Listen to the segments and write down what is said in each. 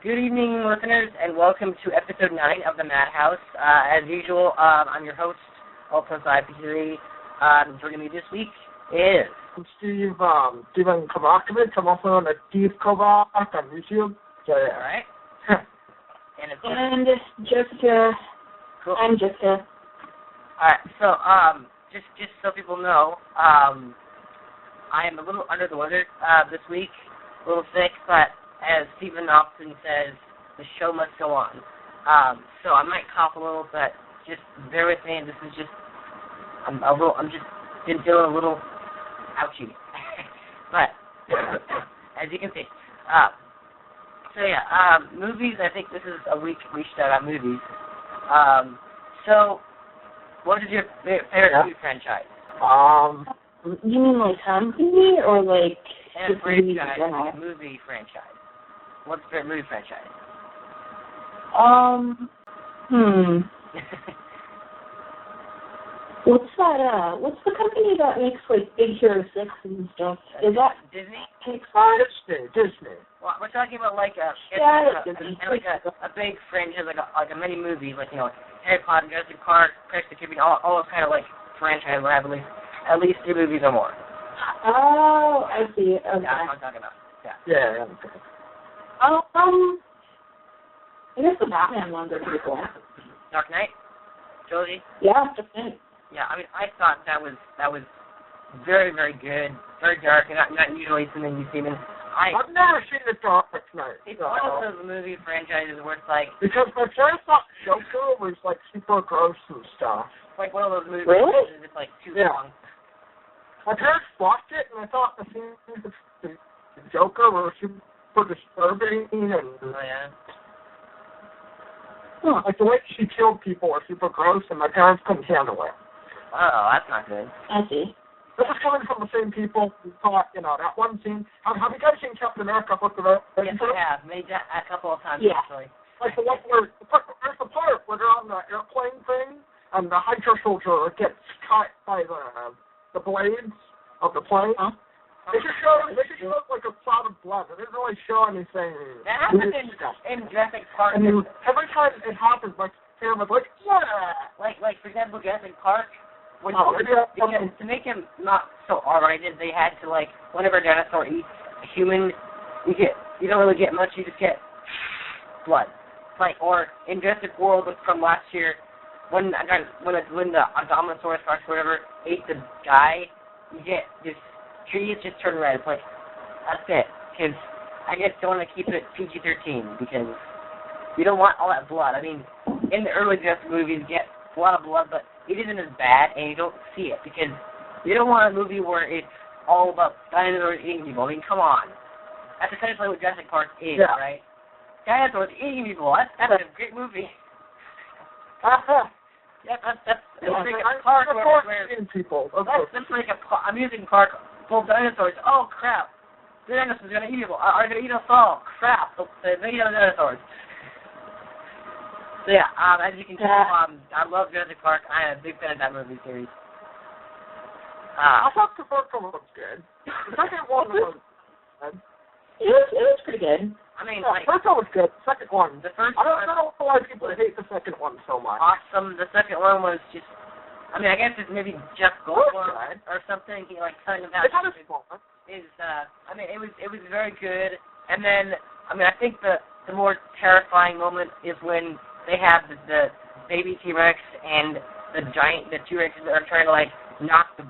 Good evening, listeners, and welcome to episode 9 of the Madhouse. As usual, I'm your host, also Piri. Joining me this week is... I'm Steve Kovoc. I'm also known as Steve Kovoc on YouTube. So, yeah. All right. And Jessica. Cool. I'm Jessica. All right, so just so people know, I am a little under the weather this week, a little sick, but as Stephen often says, the show must go on. So I might cough a little, but just bear with me. This is just I'm just been feeling a little ouchy. But as you can see, movies. I think this is a week we should have movies. So, what is your favorite movie franchise? You mean like movie or like just movie franchise? What's your favorite movie franchise? What's the company that makes like Big Hero 6 and stuff? Is that Disney? Pixar? Disney. Well, we're talking about like a big franchise, like a many movies, like Harry Potter, Jurassic Park, Pirates of the Caribbean, all those kind of like franchises where I have at least 3 movies or more. Oh, I see. Okay. Yeah, that's what I'm talking about. Yeah. Okay. I guess the Batman ones are pretty cool. Dark Knight trilogy. Yeah, just it. Yeah, I mean, I thought that was very, very good, very dark, and not usually something you see. I've never seen The Dark Knight. It's one of those movie franchises where it's like... Because my parents thought Joker was, like, super gross and stuff. It's like one of those movies franchises that's, like, too long. My parents watched it, and I thought the scenes of the Joker were super disturbing, and... Oh, yeah? Like, the way she killed people were super gross, and my parents couldn't handle it. Oh, that's not good. I see. This is coming from the same people who thought, that one scene. Have you guys seen Captain America? Yes, I have. Made that a couple of times, actually. Like the one where there's the part where they're on the airplane thing, and the Hydra soldier gets cut by the blades of the plane. Huh? They just show like a cloud of blood. They didn't really show anything. That happened in Jurassic Park. And every time it happens, my parents was like, yeah. Like for example, Jurassic Park. To make him not so R-rated, they had to, like, whenever a dinosaur eats a human, you don't really get much, you just get blood. Or in Jurassic World from last year, when the Adomosaurus Rex or whatever ate the guy, you get this trees just turn red. It's like, that's it. Because I just don't want to keep it PG-13 because you don't want all that blood. I mean, in the early Jurassic movies, you get a lot of blood, but it isn't as bad, and you don't see it, because you don't want a movie where it's all about dinosaurs eating people. I mean, come on. That's essentially what Jurassic Park is, right? Dinosaurs eating people. That's a great movie. Yeah, that's a park where people. That's like an amusing park full of dinosaurs. Oh, crap. The dinosaurs are going to eat people. Are going to eat us all. Crap. They eat the dinosaurs. So yeah, as you can tell, I love Jurassic Park. I am a big fan of that movie series. I thought the first one was good. The second one was good. It was pretty good. I mean, the first one was good. The second one. I don't know why people hate the second one so much. Awesome. The second one was just. I mean, I guess it's maybe Jeff Goldblum or something. He telling about. I mean, it was very good. And then, I mean, I think the more terrifying moment is when they have the baby T-Rex and the T-Rexes that are trying to knock the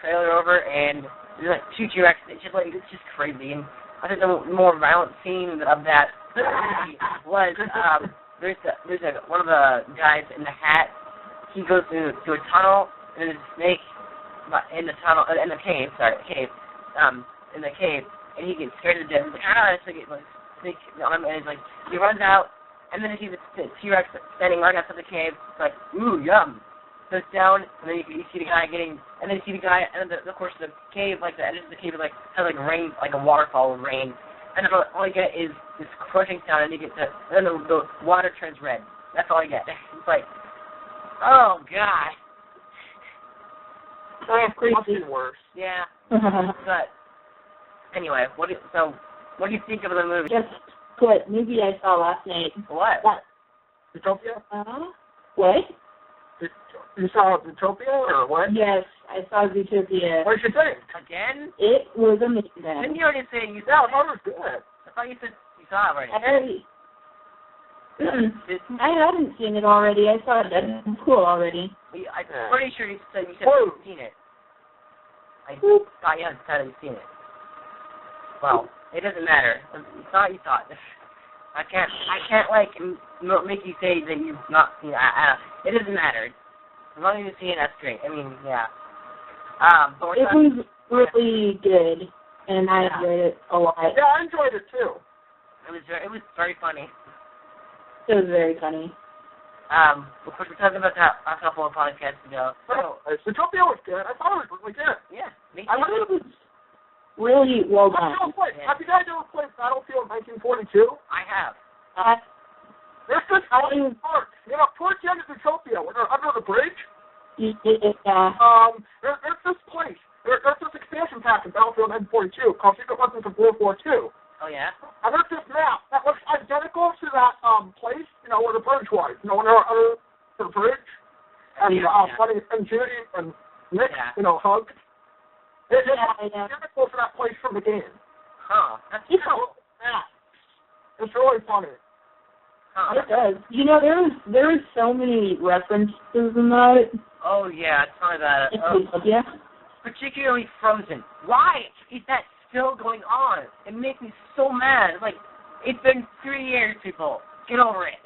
trailer over, and there's 2 T-Rexes. It's just crazy. And I think the more violent scene of that was there's one of the guys in the hat. He goes to a tunnel, and there's a snake in the tunnel in the cave. In the cave, and he gets scared to death. He's like, snake on him, and he runs out, and then he sees the T-Rex standing right outside the cave. It's like, ooh, yum. Goes down, and then you see the guy and then you see the guy, and then of course the cave, the edge of the cave has rain, like a waterfall of rain, and then all you get is this crushing sound, and then the water turns red. That's all I get. It's like, oh god. Oh, crazy. Worse. Yeah. But anyway, What do you think of the movie? Guess what movie I saw last night? What? What? Utopia? What? You saw Utopia or what? Yes, I saw Zootopia. What did you think? Again? It was amazing. Didn't you already say you Yeah, saw I thought it was good. I thought you said you saw it already. I hadn't seen it already. I saw Deadpool already. I'm pretty sure you said you've seen it. I thought you hadn't seen it. Well, it doesn't matter. You thought. I can't like make you say that you've not seen it. It doesn't matter. As long as you've seen it, that's great. I mean, yeah. But it was really good, and I enjoyed it a lot. Yeah, I enjoyed it too. It was very funny. It was very funny. Of course, we talked about that a couple of podcasts ago. So, Zootopia was good. I thought it was really good. Yeah, me I too. thought it was really well done. Have you guys ever played Battlefield 1942? I have. There's this part, towards the end of Zootopia, when they're under the bridge, there's this place, there's this expansion pack in Battlefield 1942 called Secret Weapons of World War II. Oh, yeah? And there's this map that looks identical to that place, where the bridge was, when they're under the bridge, and Buddy and Judy and Nick, hugged. It's identical to that place from the game. Huh. That's cool. Yeah. It's really funny. Huh. It does. There was so many references in that. Oh, yeah, tell me about it. Yeah. Particularly Frozen. Why is that still going on? It makes me so mad. Like, it's been 3 years, people. Get over it.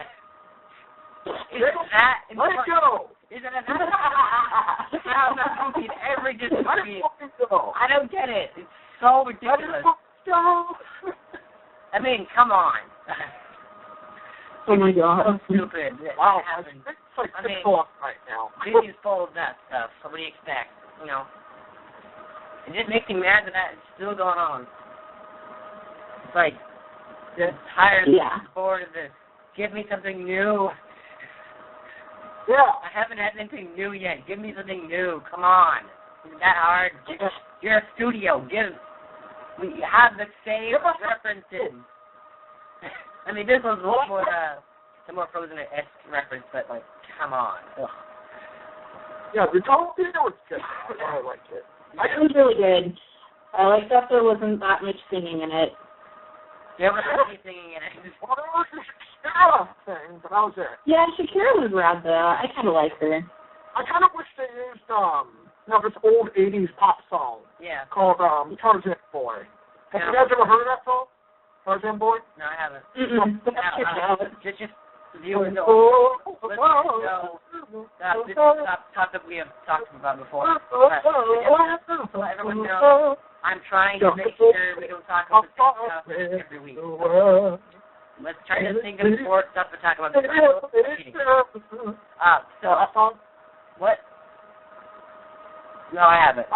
Is that... Let it go! Is it how that movie in every Disney movie? I don't get it. It's so ridiculous. I mean, come on. Oh my God. So stupid. Wow, It's like full right now. Disney's full of that stuff. So what do you expect? It just makes me mad that it's still going on. It's like, I'm tired of this, bored of this. Give me something new. Yeah. I haven't had anything new yet. Give me something new. Come on. Is it that hard? You're a studio. We have the same references. I mean, this one's a little more, the more Frozen-esque reference, but, like, come on. Ugh. Yeah, the Zootopia was good. I liked it. It was really good. I liked that there wasn't that much singing in it. There wasn't any singing in it. Well, there was this Shakira thing, but that was it. Yeah, Shakira was rad, though. I kind of like her. I kind of wish they used, this old 80s pop song. Yeah. Called, Tarzan Boy. Have you guys ever heard of that song? Tarzan Boy? No, I haven't. Just viewers know. Listeners know. This is a topic we have talked about before. But so everyone knows, I'm trying to make sure we don't talk about this stuff every week. So let's try to think of more stuff to talk about. So, what? No, I haven't.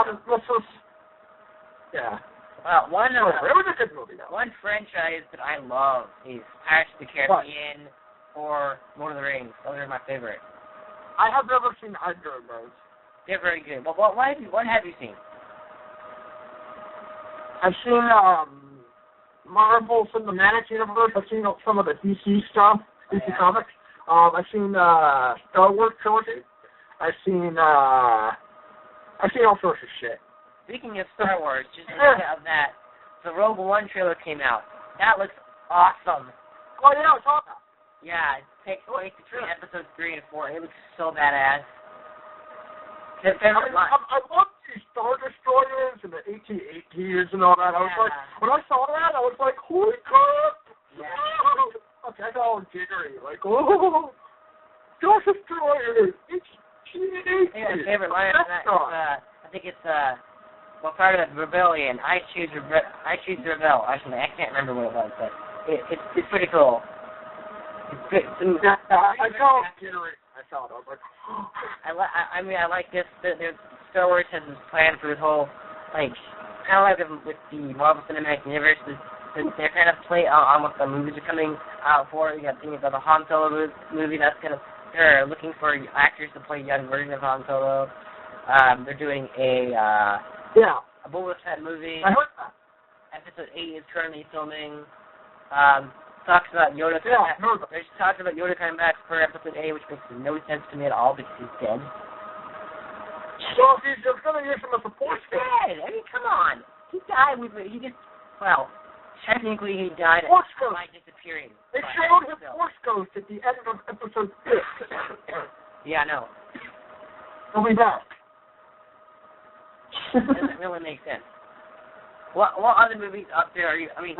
Yeah. Well, it was a good movie, though. One franchise that I love is Pirates of the Caribbean or Lord of the Rings. Those are my favorite. I have never seen either of those. They're very good. But what have you seen? I've seen Marvel Cinematic Universe. I've seen some of the DC stuff, DC Comics. I've seen Star Wars trilogy. I've seen all sorts of shit. Speaking of Star Wars, just of that, the Rogue One trailer came out. That looks awesome. Oh yeah, I saw that. Yeah, it takes place between episodes 3 and 4. It looks so badass. I love these Star Destroyers and the AT-ATs and all that. I was like, when I saw that, I was like, holy crap! Yeah. Okay, I got all jittery. Like, oh, Star Destroyers! AT-ATs! My favorite line of that is, I think it's, part of the rebellion. I choose to rebel. Actually, I can't remember what it was, but it's pretty cool. It's good. I saw jittery. I saw it. I was like, I like this. Star Wars has this plan for this whole, like, kind of like with the Marvel Cinematic Universe. They're kind of play on what the movies are coming out for. You got things like the Han Solo movie. They're looking for actors to play young versions of Han Solo. They're doing a Boba Fett movie. I heard that. And Episode 8 is currently filming. Talks about Yoda. There's talks about Yoda coming back for Episode 8, which makes no sense to me at all because he's dead. So if he's just going to use him as a force ghost. He's dead. I mean, come on. He died technically he died by disappearing. They showed his force ghost at the end of Episode 6. Yeah, I know. He'll be back. Doesn't really make sense. What other movies up there are you? I mean,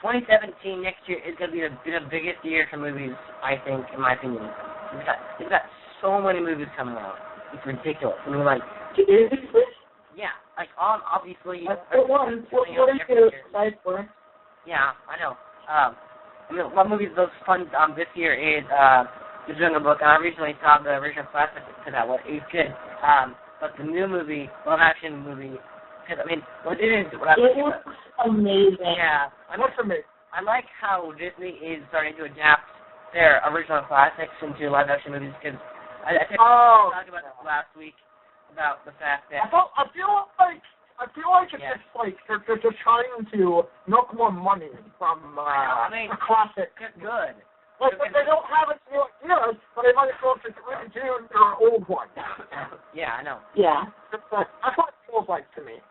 2017 next year is going to be the biggest year for movies, I think, in my opinion. We've got so many movies coming out. It's ridiculous. I mean, like, yeah, like obviously. What are you excited for? Yeah, I know. I mean, one movie that's fun this year is The Jungle Book. I recently saw the original classic to that one. It's good. But the new movie, live-action movie, because, I mean, what it is... It looks amazing. Yeah. I like how Disney is starting to adapt their original classics into live-action movies, because I talked about this last week, about the fact that... I feel like it's just like they're just trying to milk more money from the classic. Good. Like, they don't have it new ideas, but they might as well just redo their old one. Yeah, I know. Yeah. That's what it feels like to me.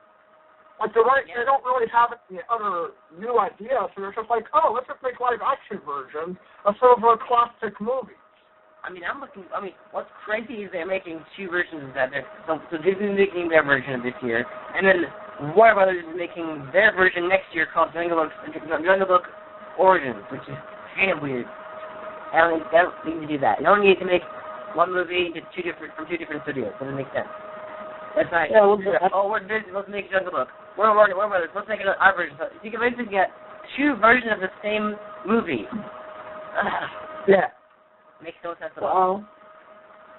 Like, they don't really have any other new ideas, so they're just like, oh, let's just make live-action versions of some of our classic movies. I mean, what's crazy is they're making two versions of that. So Disney's making their version of this year, and then Warner Brothers is making their version next year called Jungle Book Origins, which is kind of weird. They don't need to do that. You don't need to make one movie from two different studios. Doesn't make sense. That's right. Yeah, we'll do that. Oh, we're busy. Let's make Jungle Book. Warner Brothers. Let's make our version. So you can basically get two versions of the same movie. Yeah. Makes no sense at all. Well,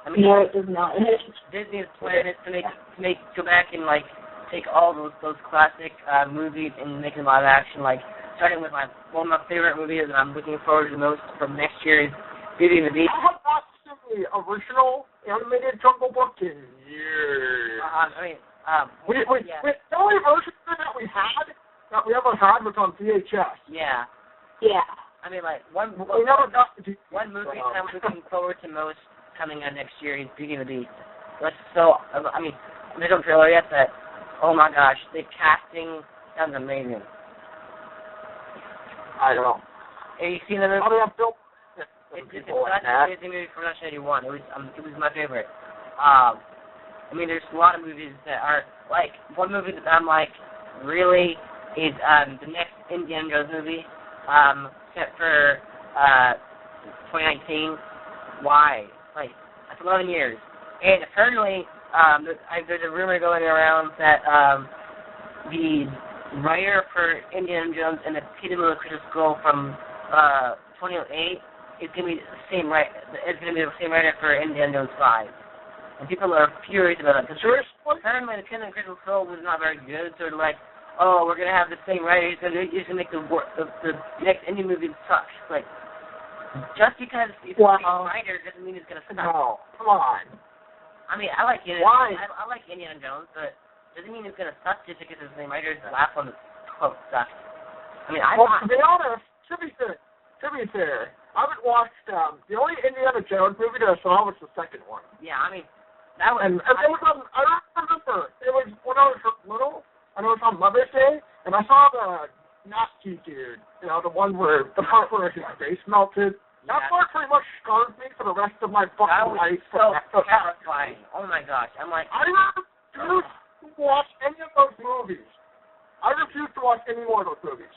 I mean, no, it does not. Disney's plan is to go back and like take all those classic movies and make them live action. Like starting with one of my favorite movies that I'm looking forward to the most from next year is Beauty and the Beast. I have not seen the original animated Jungle Book in years. The only version that we ever had was on VHS. Yeah. Yeah. I mean, like, one movie that I'm looking forward to most coming out next year is Beauty and the Beast. There's no trailer yet, but, oh my gosh, the casting sounds amazing. I don't know. Have you seen the movie? It's a Disney movie from 1981. It was my favorite. There's a lot of movies that are, like, one movie that I'm, like, really is the next Indiana Jones movie. Set for 2019. Why? Like, that's 11 years. And apparently, there's a rumor going around that the writer for Indiana Jones and the Peter Miller Crystal Skull from 2008 is going to be the same writer. It's going to be the same writer for Indiana Jones 5. And people are furious about it. Because apparently, the Peter Miller Crystal Skull was not very good, so they're like, oh, we're going to have the same writer. He's going to make the next indie movie suck. Like, just because it's the same writer doesn't mean it's going to suck. No, come on. I mean, I like Indiana. I like Indiana Jones, but doesn't mean it's going to suck just because it's the same writer. The last one, quote, sucked. I mean, to be honest, to be fair, I haven't watched, the only Indiana Jones movie that I saw was the second one. Yeah, I mean, that was... I remember, it was when I was little, and it was on Mother's Day, and I saw the nasty dude, the part where his face melted. That part pretty much scarred me for the rest of my fucking life. That was so terrifying. Oh my gosh, I'm like... I refuse to watch any of those movies. I refuse to watch any more of those movies.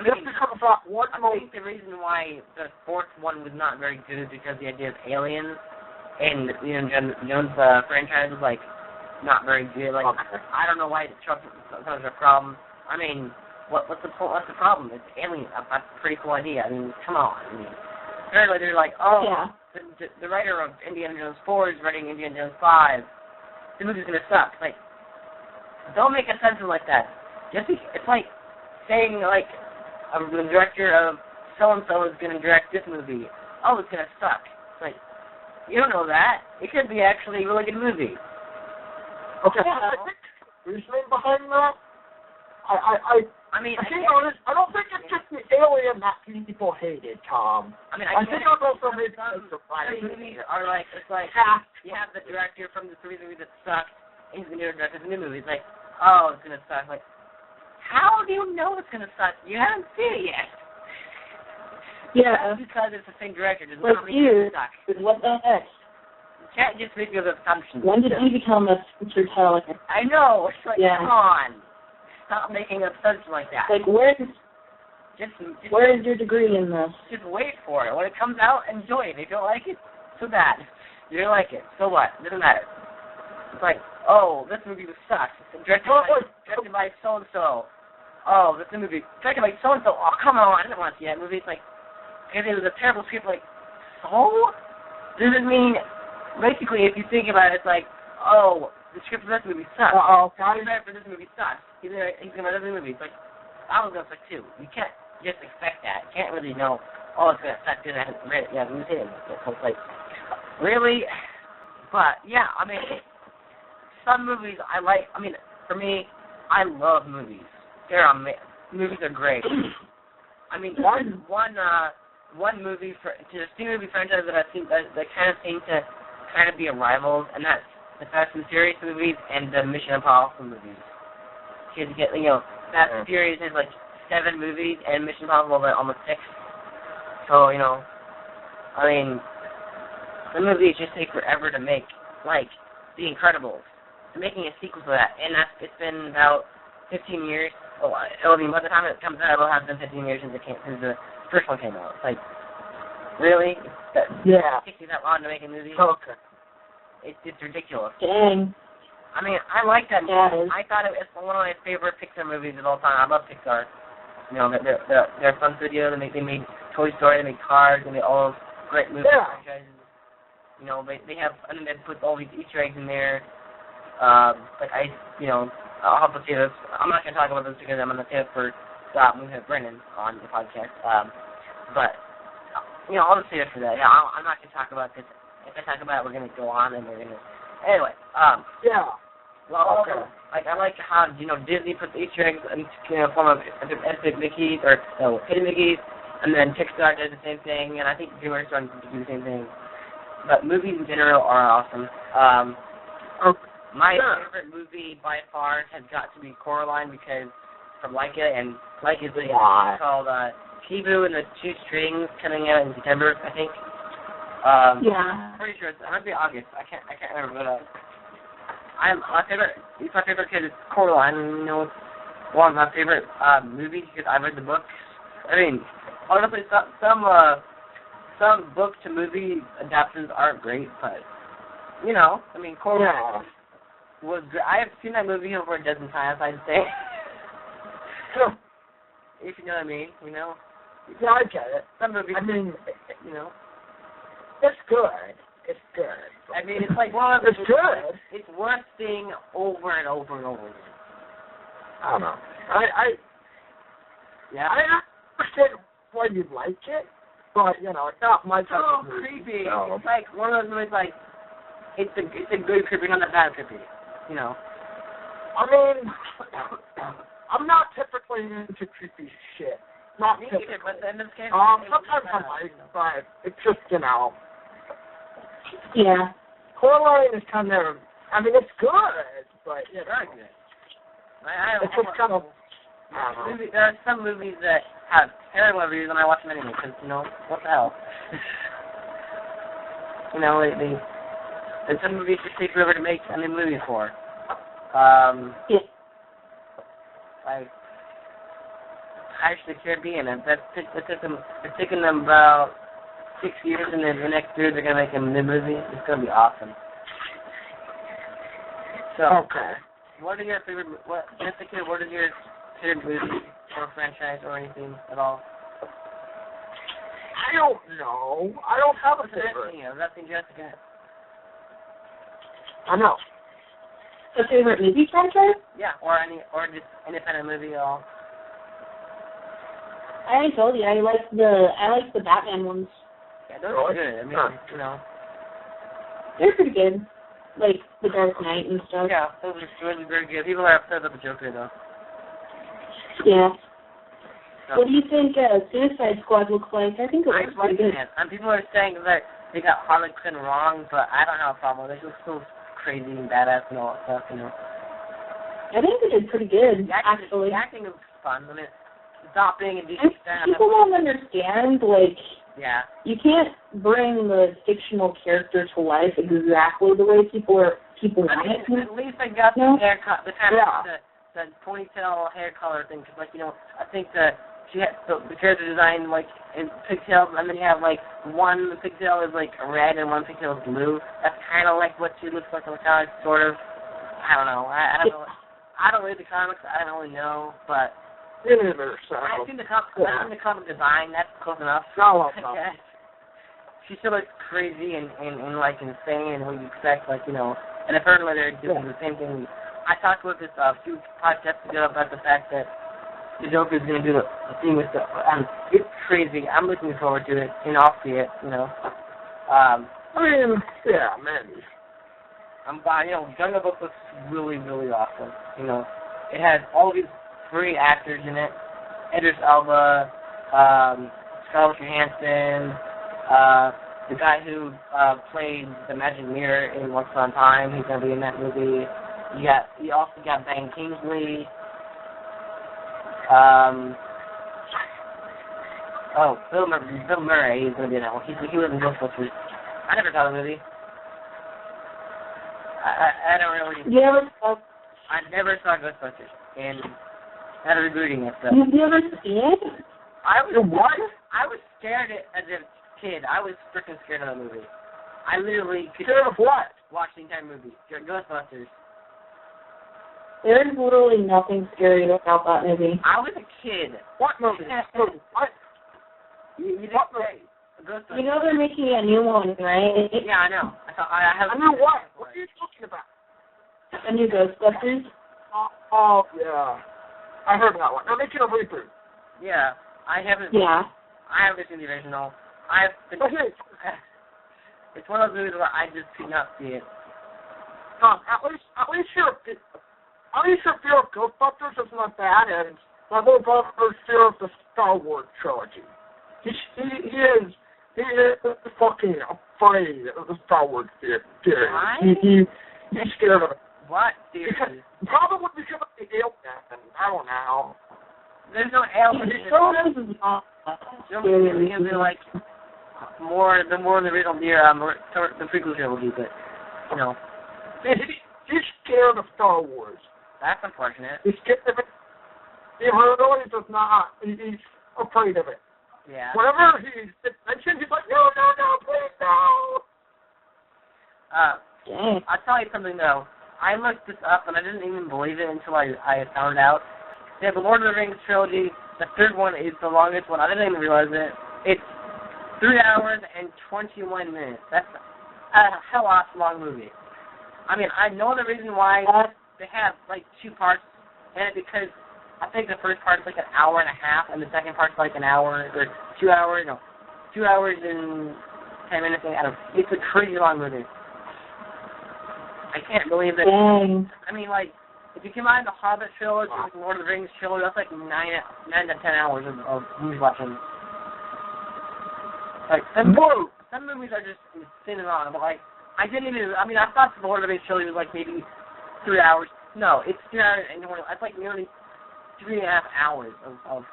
Just because of that one movie. I think the reason why the fourth one was not very good is because the idea of aliens and Jones franchise was like not very good. Like I don't know why Trump was a problem. I mean, what's the problem? It's aliens. That's a pretty cool idea. I mean, come on. I mean, apparently they're like, oh, yeah. the writer of Indiana Jones 4 is writing Indiana Jones 5. The movie's gonna suck. Like, don't make a sentence like that. It's like saying like. The director of so-and-so is going to direct this movie. Oh, it's going to suck. Like, you don't know that. It could be actually a really good movie. Okay. I think the reasoning behind that, I I mean, I don't think it's just the alien that people hated, Tom. I mean, I think it's also maybe some movies are like, it's like, you have the director from the 3 movies that sucked, and he's going to direct the new movie. It's like, oh, it's going to suck. Like, how do you know it's going to suck? You haven't seen it yet. Yeah. Because it's the same director. Does like not mean it's suck. What the heck? You can't just make those assumptions. When did we become a feature talent? I know. It's like, yeah. Come on. Stop making assumptions like that. Like, where is your degree in this? Just wait for it. When it comes out, enjoy it. If you don't like it, so bad. If you don't like it, so what? It doesn't matter. It's like, oh, this movie sucks. It's directed by so-and-so. Oh, this movie directed by so-and-so. Oh, come on. I didn't want to see that movie. It's like, because it was a terrible script. Like, so? Does it mean, basically, if you think about it, it's like, oh, the script for this movie sucks. The script for this movie sucks. He's going to write another movie. It's like, I was going to suck too. You can't just expect that. You can't really know, oh, it's going to suck because I haven't read it. Yeah, I'm saying it. So it's like, really? But, yeah, I mean, some movies I like. I mean, for me, I love movies. Movies are great. I mean, one movie, there's 2 movie franchises that I've seen that kind of seem to kind of be a rivals, and that's the Fast and Furious movies and the Mission Impossible movies. Fast and Furious has like 7 movies, and Mission Impossible is almost 6. So, I mean, the movies just take forever to make, like The Incredibles. They're making a sequel to that, and it's been about 15 years. Oh, I mean, by the time it comes out, it'll have been 15 years since the first one came out. It's like, really? It takes you that long to make a movie? Okay. It's ridiculous. Dang. I mean, I like that movie. I thought it was one of my favorite Pixar movies of all time. I love Pixar. They're fun studio. They made Toy Story. They made Cars. They made all those great movie franchises. They have, and then they put all these Easter eggs in there. I'll have to say this. I'm not going to talk about this because I'm going to say it for we have Brennan on the podcast. But I'll just say it for that. Yeah, I'm not going to talk about this. If I talk about it, we're going to go on and we're going to. Anyway. Well, okay. I like how Disney puts Easter eggs in form of epic Mickeys or hidden Mickeys, and then Pixar does the same thing, and I think DreamWorks starting to do the same thing. But movies in general are awesome. My favorite movie by far has got to be Coraline because from Leica, and Leica's called Kibu and the Two Strings coming out in September, I think. I'm pretty sure it might be August. I can't remember, but it's my favorite because it's Coraline. It's one of my favorite movies because I read the books. I mean, honestly, some book to movie adaptations aren't great, but Coraline was great. I have seen that movie over a dozen times, I'd say. If you know what I mean, Yeah, I get it. Some movies, it's good. It's good. I mean, it's like one of the. It's good. It's worth seeing over and over and over again. I don't know. I understand why you like it, but it's not my type of movie. Creepy. So. It's like one of those movies. Like it's a good creepy, not a bad creepy. I mean, I'm not typically into creepy shit. Not me typically. either, but in this case, sometimes I like, but it's just Yeah. Coraline is kind of. I mean, it's good, but very good. It's just kind of. There are some movies that have terrible reviews, and I watch them anyway because what the hell? And some movies just take forever to make a new movie for. Like Pirates of the Caribbean, it's taken them about 6 years, and then the next year they're gonna make a new movie. It's gonna be awesome. So, what is your favorite? What is your favorite movie or franchise or anything at all? I don't know. I don't have a favorite. Nothing, Jessica. I know. A favorite movie franchise? Yeah, or just independent movie at all. I already told you I like the Batman ones. Yeah, those are good. I mean, they're pretty good. Like the Dark Knight and stuff. Yeah, those are really very good. People are upset about the Joker though. Yeah. So, What do you think Suicide Squad looks like? I think it looks pretty good. And people are saying that they got Harley Quinn wrong, but I don't have a problem with it. She looks so crazy and badass and all that stuff, you know. I think they did pretty good, actually. The acting was fun. I mean, not being a DC fan. People don't understand, like, yeah. You can't bring the fictional character to life exactly the way people want it to. At least I got the haircut, the kind of the ponytail hair color thing, because, like, you know, I think that she had the character design, like, in pigtails, and then you have, like, one pigtail is, like, red and one pigtail is blue. That's kind of like what she looks like on the comics, sort of. I don't know. I don't know. I don't read the comics. I don't really know, but I've seen the comic design. That's close enough. No. She still looks crazy and like insane and what you expect, like, you know. And apparently they're doing the same thing. I talked with this few podcasts ago about the fact that the Joker is going to do the thing with the. It's crazy. I'm looking forward to it, and I'll see it. You know. I mean, yeah, maybe. You know, Jungle Book looks really, really awesome. You know, it has all these great actors in it. Idris Elba, Scarlett Johansson, the guy who played the Magic Mirror in Once Upon a Time. He's going to be in that movie. You also got Ben Kingsley. Bill Murray is going to be in that one. He was in Ghostbusters. I never saw the movie. I don't really. I never saw Ghostbusters, and had a rebooting it. So. You've never seen it? I was scared as a kid. I was freaking scared of the movie. I literally could scared of what? Watch the entire movie. Ghostbusters. There's literally nothing scary about that movie. I was a kid. What movie? What? You didn't say. Ghostbusters. You know they're making a new one, right? Yeah, I know. I knew what? What are you talking about? A new Ghostbusters? Oh, yeah. I heard that one. They're making a reboot. Yeah, I haven't. Yeah. I haven't seen the original. It's one of those movies where I just could not see it. At least your fear of Ghostbusters is not bad, and my little brother's fear of the Star Wars trilogy. He is fucking afraid of the Star Wars theory. He's scared of it. What theory? Probably because of the alien. I don't know. There's no alien. It'll be like the more in the original the prequel trilogy, but you know. He's scared of Star Wars. That's unfortunate. He's scared of it. He really does not. He's afraid of it. Yeah. Whenever he's mentioned, he's like, no, please no. I'll tell you something though. I looked this up and I didn't even believe it until I found out. Yeah, the Lord of the Rings trilogy, the third one is the longest one. I didn't even realize it. It's 3 hours and 21 minutes. That's a hell-off long movie. I mean, I know the reason why they have, like, 2 parts in it, because I think the first part is like an hour and a half, and the second part's like an hour, or 2 hours, 2 hours and 10 minutes. I don't know. It's a crazy long movie. I can't believe it. Dang. I mean, like, if you combine the Hobbit trilogy with the Lord of the Rings trilogy, that's like 9 to 10 hours of movie watching. Like, some movies are just thin and on, but, like, I thought the Lord of the Rings trilogy was, like, maybe 3 hours. No, it's 3 hours and 20. That's, like, nearly 3.5 hours of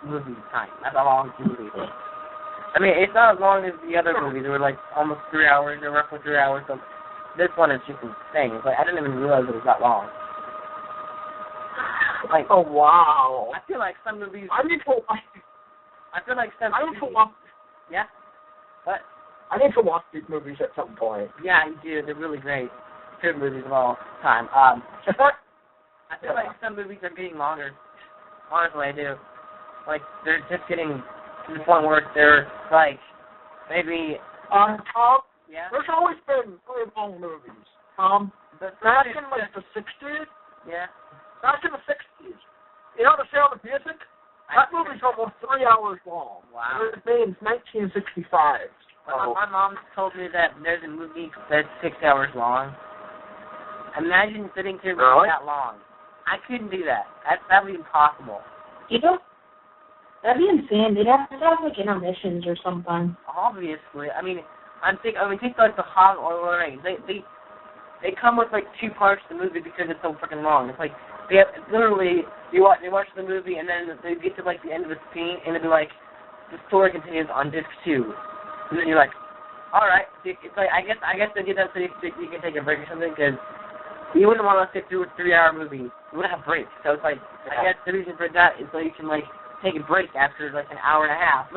movie time. That's a long movie. I mean, it's not as long as the other movies. They were, like, almost 3 hours, or roughly 3 hours, so this one is just insane. It's like, I didn't even realize it was that long. Like, oh, wow. I feel like some movies... I need to watch... Yeah? What? I need to watch these movies at some point. Yeah, you do. They're really great. Favorite movies of all time. I feel like some movies are getting longer. Honestly, I do. Like, they're just getting to the point where they're, like, maybe... Tom? Yeah? There's always been really long movies. Back in, like, the 60s? Yeah? Back in the 60s. You know The Sound of Music? That movie's almost 3 hours long. Wow. It was made in 1965. My mom told me that there's a movie that's 6 hours long. Imagine sitting through that long. I couldn't do that. That would be impossible. You know, that'd be insane. They'd have to have like intermissions or something. Obviously, I mean, take like the Hog or Lord of the Rings. They come with like 2 parts of the movie because it's so freaking long. It's like literally they watch the movie and then they get to like the end of the scene and it'll be like the story continues on disc 2, and then you're like, all right. It's like I guess they did that so you can take a break or something, because you wouldn't want to sit through a 3-hour movie. You wouldn't have breaks. So it's like I guess the reason for that is so you can like take a break after like an hour and a half.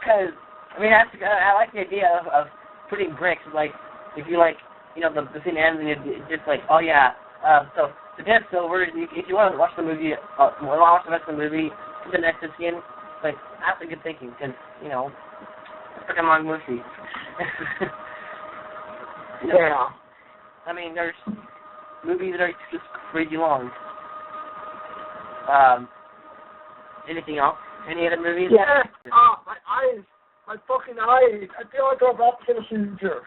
Because I mean I like the idea of putting breaks. Like if you like, you know, the scene ends and it's just like, oh yeah, so the death's over. If you want to watch the movie, watch the rest of the movie, to the next scene, like that's a good thinking, because you know, it's a freaking long movie. Yeah. I mean, there's movies that are just crazy long. Anything else? Any other movies? Yeah. My fucking eyes. I feel like I'm about to the future.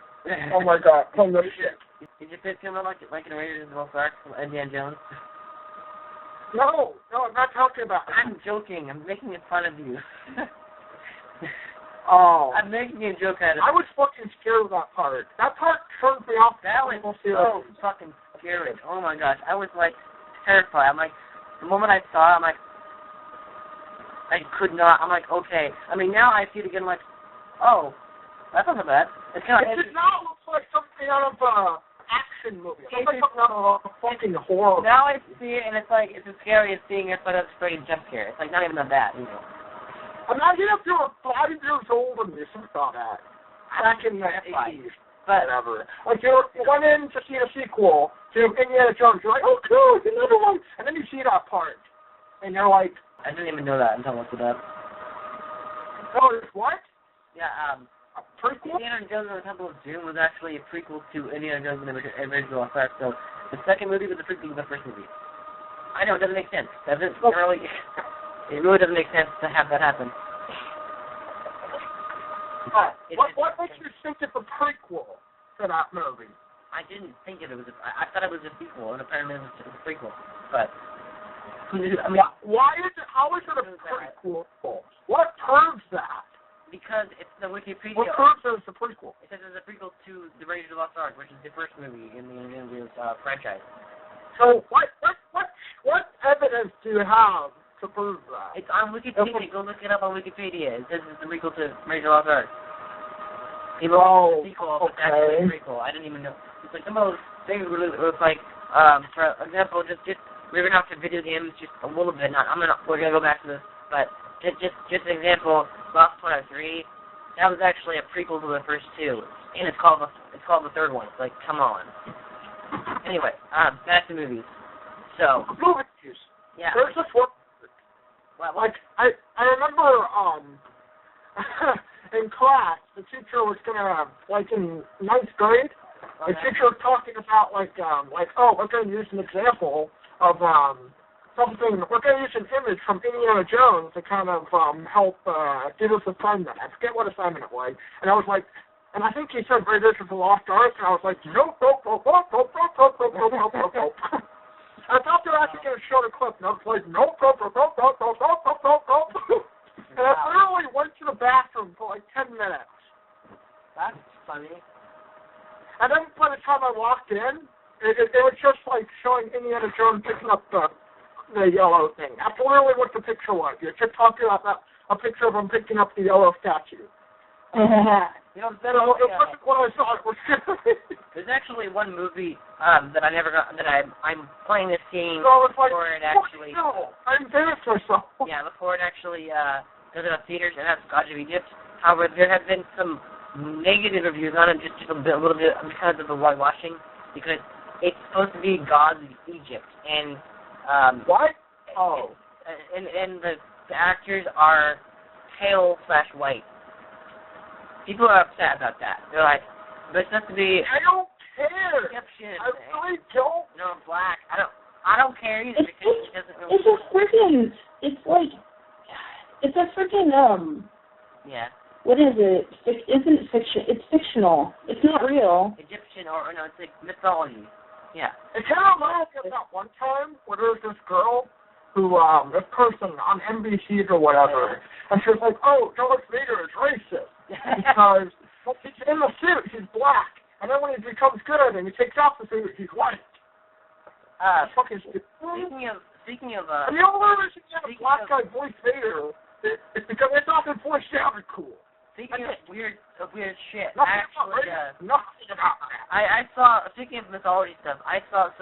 Oh my god, from the shit. Did you fit him like in Raiders of the Lost Ark from Indiana Jones? No, I'm not talking about that. I'm joking. I'm making fun of you. Oh. I'm making a joke out of it. I was fucking scared of that part. That part turned me off. That was so fucking scary. Oh my gosh. I was like terrified. I'm like, the moment I saw it, I'm like, I could not. I'm like, okay. I mean, now I see it again, I'm like, oh, that's not so bad. It's kind of. It does not look like something out of action movie. It looks like something out of a fucking horror. Now I see it, and it's like it's as scary as seeing it, but it's straight jump scare. It's like not even that bad, you know. Imagine if you were 5 years old and you saw that back in the 80s, whatever. Like you went in to see a sequel to Indiana Jones. You're like, oh cool, it's another one, and then you see that part, and you're like, I didn't even know that until I looked it up. oh, it's what? Yeah, a prequel? Indiana Jones and the Temple of Doom was actually a prequel to Indiana Jones and the Original Effect, so the second movie was a prequel to the first movie. I know, it doesn't make sense. It really doesn't make sense to have that happen. What makes you think it's a prequel to that movie? I didn't think it was I thought it was a sequel, and apparently it was a prequel, but I mean, why is it? How is it a prequel? What proves that? Because it's the Wikipedia. What proves it's a prequel? It says it's a prequel to the Raiders of the Lost Ark, which is the first movie in the franchise. So what evidence do you have to prove that? It's on Wikipedia. Go look it up on Wikipedia. It says it's the prequel to Raiders of the Lost Ark. People sequel, but that's actually a prequel. I didn't even know. It's like the most thing. It was like, for example, just we're gonna have to video games just a little bit. We're gonna go back to this, but just an example. Lost Planet 3, that was actually a prequel to the first 2, and it's called the third one. It's like, come on. Anyway, back to movies. So movies. Yeah. There's just one. Like I remember in class the teacher was gonna, like in 9th grade, the teacher was talking about like oh, we're gonna use an example of something. We're going to use an image from Indiana Jones to kind of help give us assignment. I forget what assignment it was. And I was like, and I think he said Raiders of the Lost Ark, and I was like, nope. I thought they were actually going to show the clip, and I was like, nope. And I literally went to the bathroom for like 10 minutes. That's funny. And then by the time I walked in, it was just like showing Indiana Jones picking up the yellow thing. That's literally what the picture was. You're just talking about a picture of him picking up the yellow statue. You know, it wasn't what I thought it was. There's actually one movie that I never got, that I'm playing this game before it actually. No, I embarrassed myself. Yeah, before it actually goes out of theaters, and that's Gods of Egypt. However, there have been some negative reviews on it, just a little bit because of the whitewashing, because it's supposed to be Gods of Egypt, and what? Oh. And the actors are pale/white. People are upset about that. They're like, but it's supposed to be. I don't care. Egyptian. I really don't. No, black. I don't care either, because it doesn't really. It's a freaking. It's like. It's a freaking Yeah. What is it? Isn't it fiction? It's fictional. It's not real. Egyptian, or no, it's like mythology. Yeah. It kind of reminds me of that one time where there was this girl who, this person on NBC or whatever, and she was like, oh, Darth Vader is racist because he's in the suit, he's black, and then when he becomes good and he takes off the suit, he's white. Fucking stupid. Speaking of, and the only reason you have a black guy voice Vader is because it's not been voiced sounded cool. Speaking of weird shit, Nothing actually, about that. I saw, speaking of mythology stuff, I saw,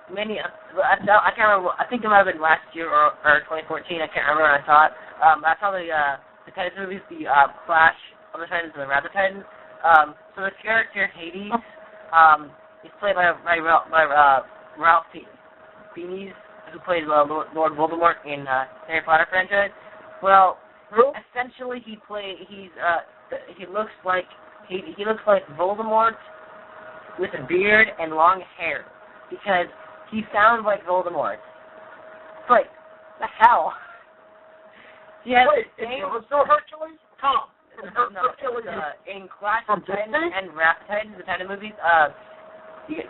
many, I can't remember, I think it might have been last year or 2014, I can't remember when I saw it. I saw the Titans movies, the Clash of the Titans and the Wrath of the Titans. So the character Hades, is played by Ralph Fiennes, who plays Lord Voldemort in Harry Potter franchise. Well, essentially he looks like Voldemort with a beard and long hair because he sounds like Voldemort. It's like, the hell? Wait, is it still Hercules? Tom. In Clash of Titans and Wrath of Titans, the Titan movies, you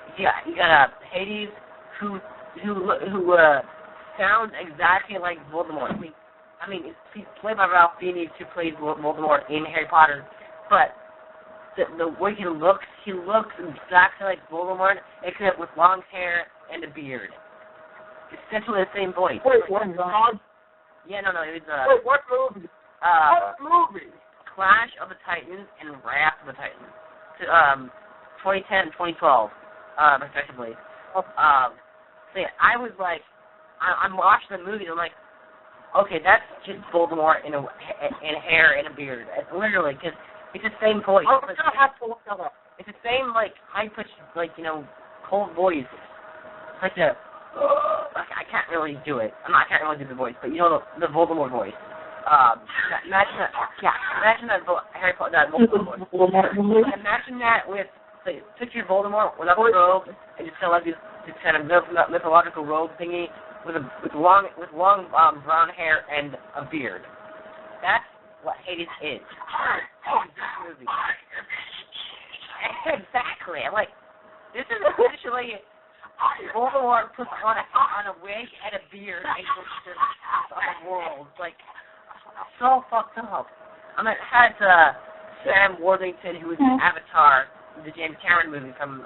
got Hades who sounds exactly like Voldemort. I mean, he's played by Ralph Fiennes, who plays Voldemort in Harry Potter, but the way he looks exactly like Voldemort, except with long hair and a beard. It's essentially the same voice. Wait, what? Yeah, no, it was wait, what movie? What movie? Clash of the Titans and Wrath of the Titans. 2010 and 2012, respectively. So yeah, I was like, I'm watching the movie, and I'm like, okay, that's just Voldemort in hair and a beard. It's literally, because it's the same voice. I'm going to have to look that up. It's the same, like, high-pitched, like, cold voice. Like I can't really do it. I can't really do the voice, but the Voldemort voice. Imagine that Harry Potter, that Voldemort voice. Imagine that with, like, picture Voldemort without the robe, and just kind of like this kind of mythological robe thingy with long brown hair and a beard. That's what Hades is. This movie. Exactly. I'm like, this is essentially Voldemort puts on a wig and a beard and goes to other worlds. Like, so fucked up. I mean, it had Sam Worthington, who was in Avatar, the James Cameron movie from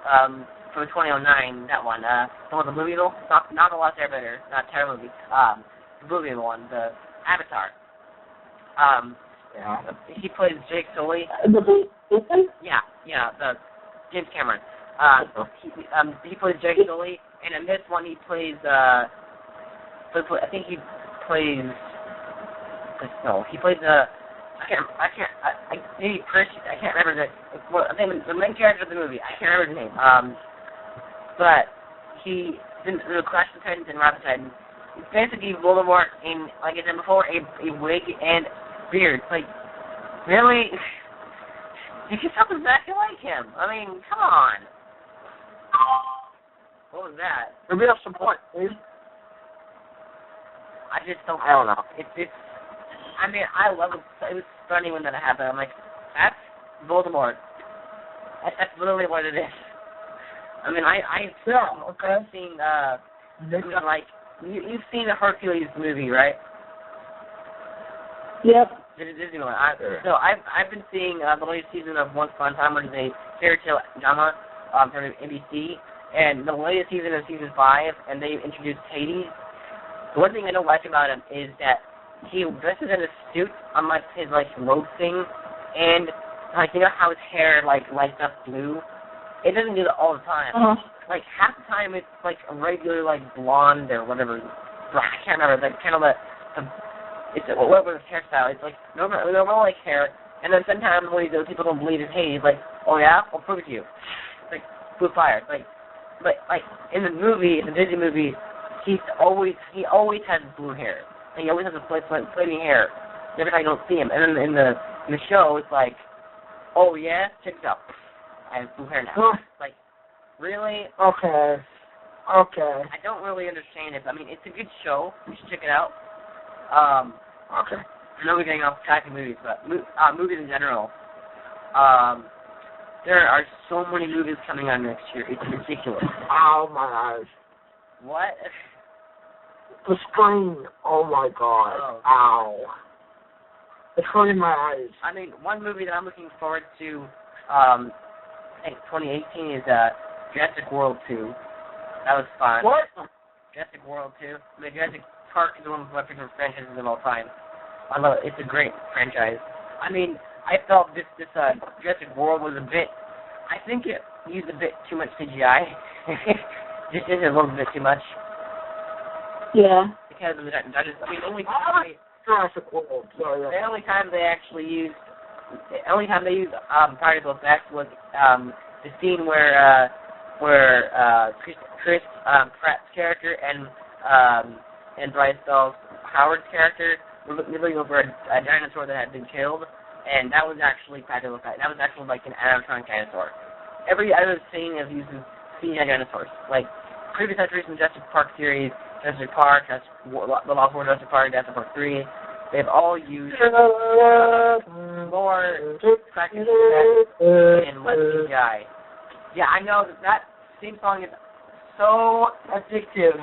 2009. That one, the one, the movie though, not the Last Airbender, not Terror movie. The movie one, the Avatar. Yeah. He plays Jake Sully. Yeah, the James Cameron. He plays Jake Sully, and in this one he plays. I think he plays. No, he plays I can't remember I think the main character of the movie. I can't remember his name. But he in the Clash of the Titans and Wrath of the Titans. It's basically Voldemort in, like I said before, a wig and beard. It's like, really? You can sound exactly like him. I mean, come on. What was that? Maybe have some point, please. I just don't. I don't know. It's. I mean, I love it. It was funny when that happened. I'm like, that's Voldemort. That's literally what it is. I mean, I've seen like you've seen the Hercules movie, right? Yep. The Disney one. So I've been seeing the latest season of Once Upon a Time, which is a fairy tale drama from NBC, and the latest season is season 5, and they introduced Hades. The one thing I don't like about him is that he dresses in a suit on like his robe thing, and like how his hair lights up blue. It doesn't do that all the time. Uh-huh. Like half the time it's like a regular blonde or whatever. I can't remember. Like kind of it's whatever his hairstyle. It's like normal hair. And then sometimes when those people don't believe his Hades, like, oh yeah, I'll prove it to you. It's like blue fire. But in the movie, in the Disney movie, he always has blue hair. And he always has a flaming hair. Every time you don't see him. And then in the show, it's like, oh yeah, check it out. I have blue hair now. Like, really? Okay. I don't really understand it. I mean, it's a good show. You should check it out. Okay. I know we're getting off track of movies, but movies in general. There are so many movies coming out next year. It's ridiculous. Ow, my eyes. What? The screen. Oh my god. Oh. Ow. It's hurting my eyes. I mean, one movie that I'm looking forward to, I think 2018 is Jurassic World 2. That was fun. What? Jurassic World 2. I mean, Jurassic Park is one of my favorite franchises of all time. I love it. It's a great franchise. I mean, I felt this Jurassic World was a bit. I think it used a bit too much CGI. Just did a little bit too much. Yeah. Because of the dinosaurs. I mean, the only Jurassic World. So, yeah. the only time they actually used, practical effects was the scene where Chris Pratt's character and Bryce Dallas Howard's character were looking over a dinosaur that had been killed, and that was actually practical effect. That was actually like an animatronic dinosaur. Every other scene is using CGI dinosaurs. Like previous entries in Jurassic Park series, Jurassic Park, The Lost World Jurassic Park, Jurassic Park 3, they've all used more practical effects and less CGI. Yeah, I know that theme song is so addictive.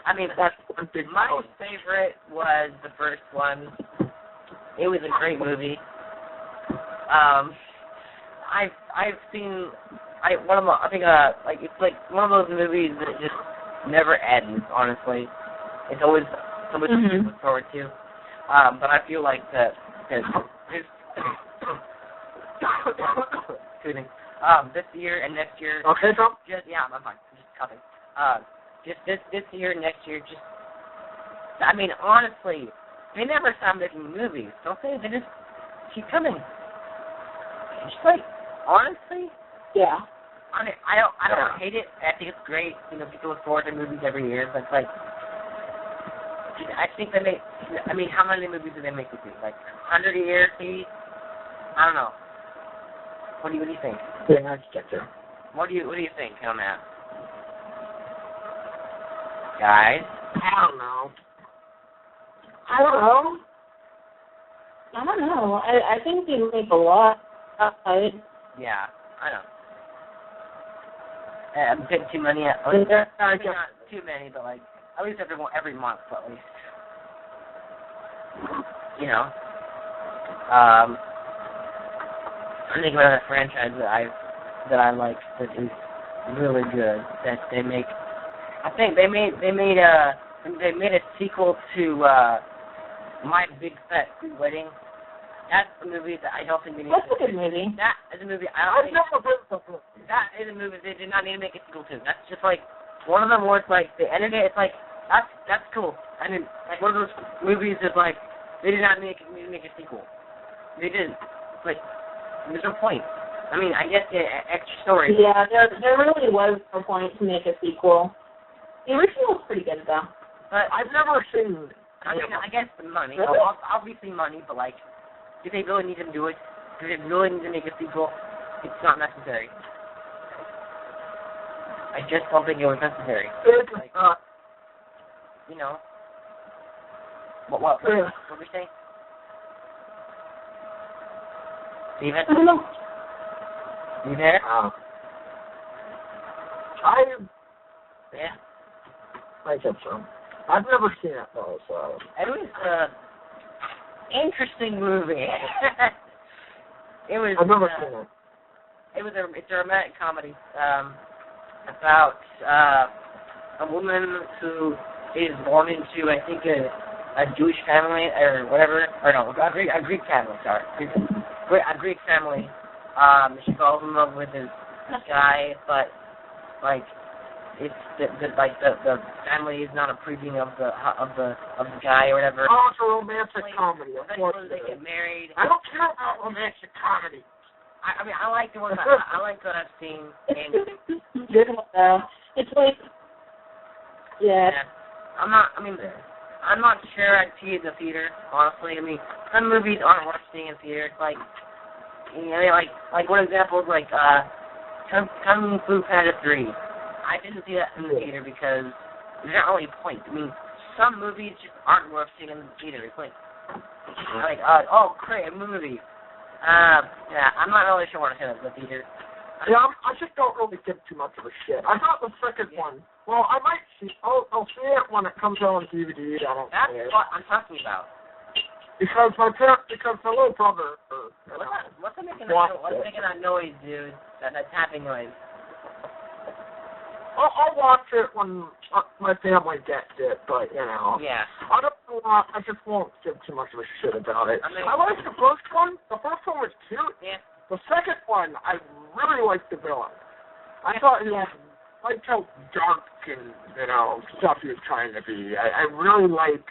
I mean, my favorite was the first one. It was a great movie. I've seen it's like one of those movies that just never ends. Honestly, it's always something to look forward to. But I feel like that this year and next year. Okay, Tom? I'm fine. I'm just coughing. Just this year and next year, I mean, honestly, they never stop making movies, don't they? They just keep coming. Just like, honestly. Yeah. I mean, I don't hate it. I think it's great. You know, people look forward to movies every year, but it's like, I think they make. I mean, how many movies do they make this year? Like 100 a year, maybe? I don't know. What do you think? Yeah, I get there. What do you think on that, guys? I don't know. I think they make a lot of it. Yeah, I know. I'm putting too many. Not too many, but like at least every month, at least. You know. I'm thinking about a franchise that I like that is really good. That they make. I think they made a sequel to My Big Fat Greek Wedding. That's a movie that I don't think they need. That's a good movie. That is a movie that is a movie they did not need to make a sequel to. That's just like one of them where it's like they ended it. It's like that's cool. I mean, like one of those movies is like they did not need to make a sequel. They didn't. Like there's no point. I mean, I guess the extra story. Yeah, there really was no point to make a sequel. The original was pretty good though. But I've never seen. I mean, I guess the money. Really? Obviously money, but like, do they really need to do it? Do they really need to make a sequel? It's not necessary. I just don't think it was necessary. Like, you know. What were you saying? Steven? I don't know. You there? Yeah. I guess so. I've never seen it though, so. It was interesting movie. It was. I've never seen it. It's a romantic comedy about a woman who is born into, I think, a Jewish family or whatever, or no, a Greek family. Sorry, a Greek family. She falls in love with this guy, but like it's the family is not approving of the guy or whatever. Oh, it's a romantic comedy. Of course they get married. I don't care about romantic comedy. I mean, I like the ones I like what I've seen. And it's like, yeah. I'm not sure I'd see it in the theater, honestly. I mean, some movies aren't worth seeing in theater. It's like, you know, like one example is like Kung Fu Panda 3. I didn't see that in the theater because there's not really a point. I mean, some movies just aren't worth seeing in the theater. It's like, oh, great, a movie. Yeah, I'm not really sure what to say about the theater. Yeah, I just don't really give too much of a shit. I thought the second one, well, I might see, I'll see it when it comes out on DVD. That's what I'm talking about. Because my little brother, What's making that noise, dude? That tapping noise. I'll watch it when my family gets it, but, you know. Yeah. I just won't give too much of a shit about it. I liked the first one. The first one was cute. Yeah. The second one, I really liked the villain. I thought he was, liked how dark and, you know, stuff he was trying to be. I really liked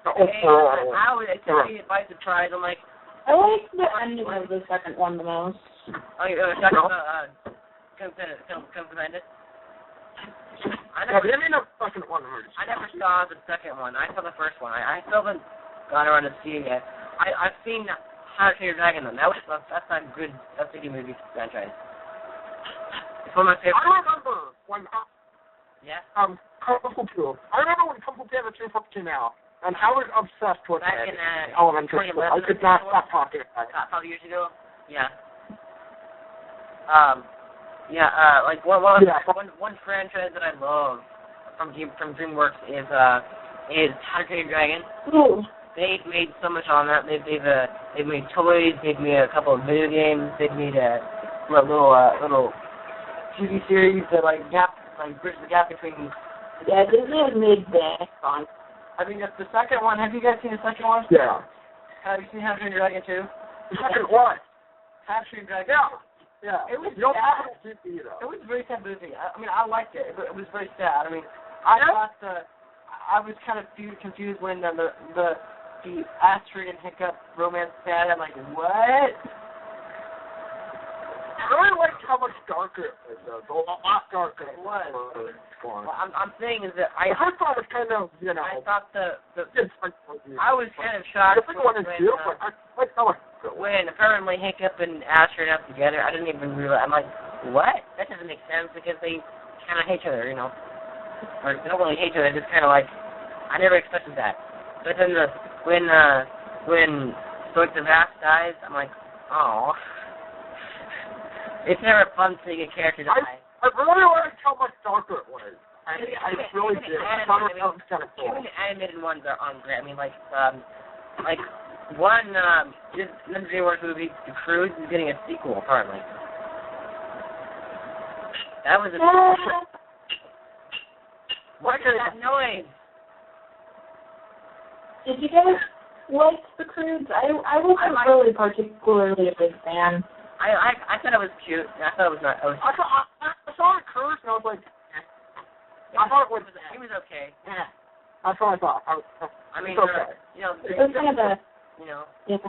the overall. It took me by surprise. I'm like, I liked the ending of the second one the most. Oh, you're talking about Come Commanded? I never saw the second one. I saw the first one. I still haven't gone around to see it yet. I've seen How to Train Your Dragon, though. That's a good movie franchise. It's one of my favorites. I remember when Kung Fu. I remember when Kung Fu Panda 2 came out, and I was obsessed with back it. in Elementary school. I could not stop talking about it. A couple years ago? Yeah. One franchise that I love from DreamWorks is How to Train Your Dragon. Ooh. They've made so much on that. They've made toys. They've made a couple of video games. They've made a little TV series that bridge the gap between. Yeah, Disney has made that fun. I mean, the second one. Have you guys seen the second one? Yeah. Have you seen How to Train Your Dragon 2? The second one. How to Train Your Dragon. Yeah. It was sad. It was very sad movie. I mean, I liked it. It was very sad. I mean, I was kind of confused when the Astrid and Hiccup romance sad. I'm like, what? I really liked how much darker it was, though. A lot darker. It was. What I'm saying is that I thought it was kind of, you know. I thought I was kind of The shocked second one is beautiful. when apparently Hiccup and Astrid up together. I didn't even realize. I'm like, what? That doesn't make sense because they kind of hate each other, you know. Or they don't really hate each other. Just kind of like, I never expected that. But then when Stoic the Vast dies, I'm like, oh. It's never fun seeing a character die. I really liked how much darker it was. I really did. I thought it was kind of cool. Even the animated ones are great. I mean, like one DreamWorks movie, The Cruise, is getting a sequel apparently. That was a. What is that noise? Did you guys like The Cruise? I wasn't really particularly a big fan. I thought it was cute. I thought it was not. I saw The Cruise and I was like, I thought it was. He was okay. Yeah. That's what I thought. I mean, okay. You know, it was kind of a. You know. Yeah.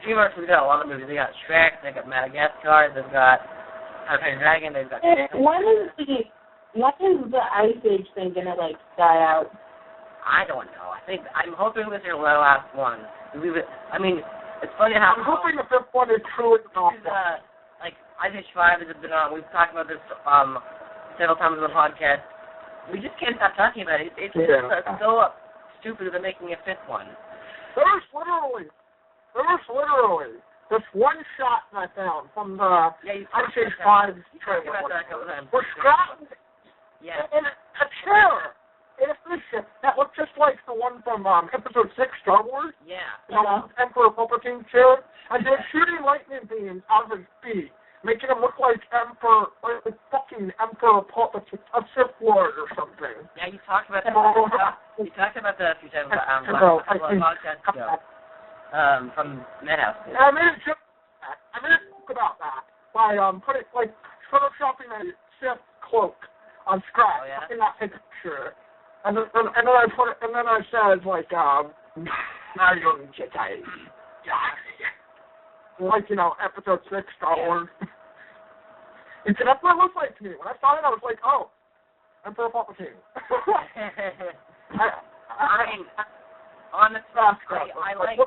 DreamWorks has got a lot of movies. They got Shrek. They got Madagascar. They've got How to Train Your Dragon. They've got. When is the Ice Age thing gonna die out? I don't know. I'm hoping this is the last one. I mean, it's funny how. I'm hoping the fifth one is truly awesome. Like Ice Age 5 has been on. We've talked about this several times on the podcast. We just can't stop talking about it. It's so stupid that they're making a fifth one. There's literally this one shot that I found from the Ice Age 5 trailer. We're scrapping in a chair in a spaceship that looked just like the one from Episode 6 Star Wars. Yeah. Emperor Palpatine's chair. And they're shooting lightning beams out of his feet, making him look like Emperor Palpatine, a Sith Lord or something. Yeah, you talked about that. You talked about that a few times podcast ago. From Madhouse. I made a joke about that by photoshopping a Sith cloak on scratch. Oh, yeah? I did not take a picture. And then I said Mario Jedi. Like, Episode 6 Star Wars. And that's what it looked like to me. When I saw it, I was like, oh, Emperor Palpatine. I mean, honestly, I like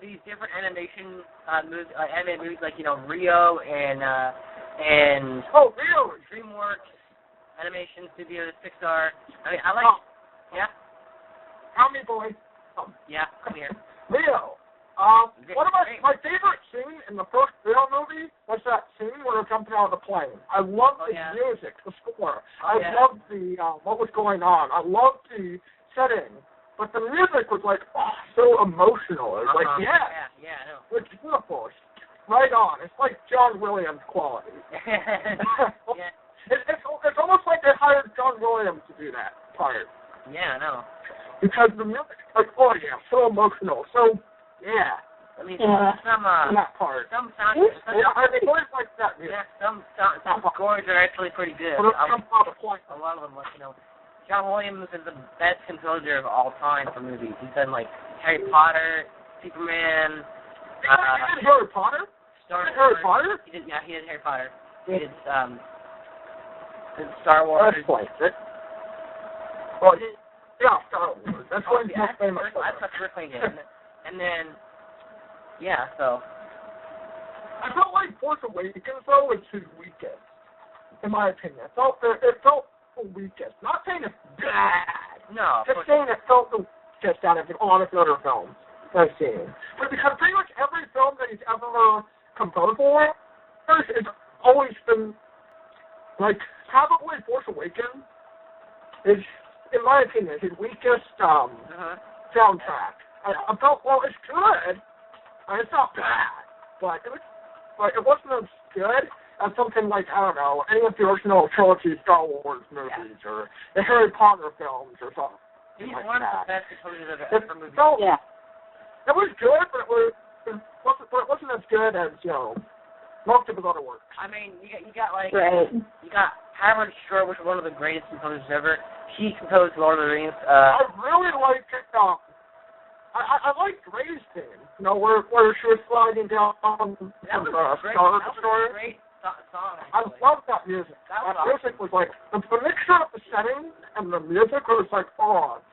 these different animation animated movies like Rio and and Oh, really? DreamWorks, Animation Studios, Pixar. I mean, I like. Oh. Yeah. Tommy boy. Yeah. Come here. Leo. One of my favorite scene in the first Leo movie was that scene where they're jumping out of the plane. I loved the music, the score. I loved the what was going on. I loved the setting, but the music was like so emotional. It was like yeah, I know. It's beautiful. It's right on. It's like John Williams quality. Yeah. It's almost like they hired John Williams to do that part. Yeah, I know. Because the music, like, so emotional, so. Yeah. I mean, some that part. Some sound. I always like that music. Yeah, some scores are actually pretty good. A lot of them, like, you know, John Williams is the best composer of all time for movies. He's done like Harry Potter, Superman. He did Harry Potter. Harry Potter. He did Harry Potter. He did Star Wars. Well, yeah, Star Wars. That's what he's most famous for. That's what Ripley did. And then, yeah, so. I felt like Force Awakens, though, was his weakest, in my opinion. It felt the weakest. Not saying it's bad. No. Just saying it felt the weakest out of a lot of other films I've seen. But because pretty much every film that he's ever composed for has always been, like, probably Force Awakens is, in my opinion, his weakest soundtrack. I felt, well, it's good. It's not bad, but it wasn't as good as something like, I don't know, any of the original trilogy Star Wars movies or the Harry Potter films or something. He's like one that. of the best composers of ever movies. It was good, but it wasn't as good as, you know, most of his other work. I mean, you got like, right. You got Howard Shore, which is one of the greatest composers ever. He composed Lord of the Rings. I really liked it. I liked Ray's theme, you know, where she was sliding down the Star Destroyer. Great song. I love that music. That music was like, the mixture of the setting and the music was like,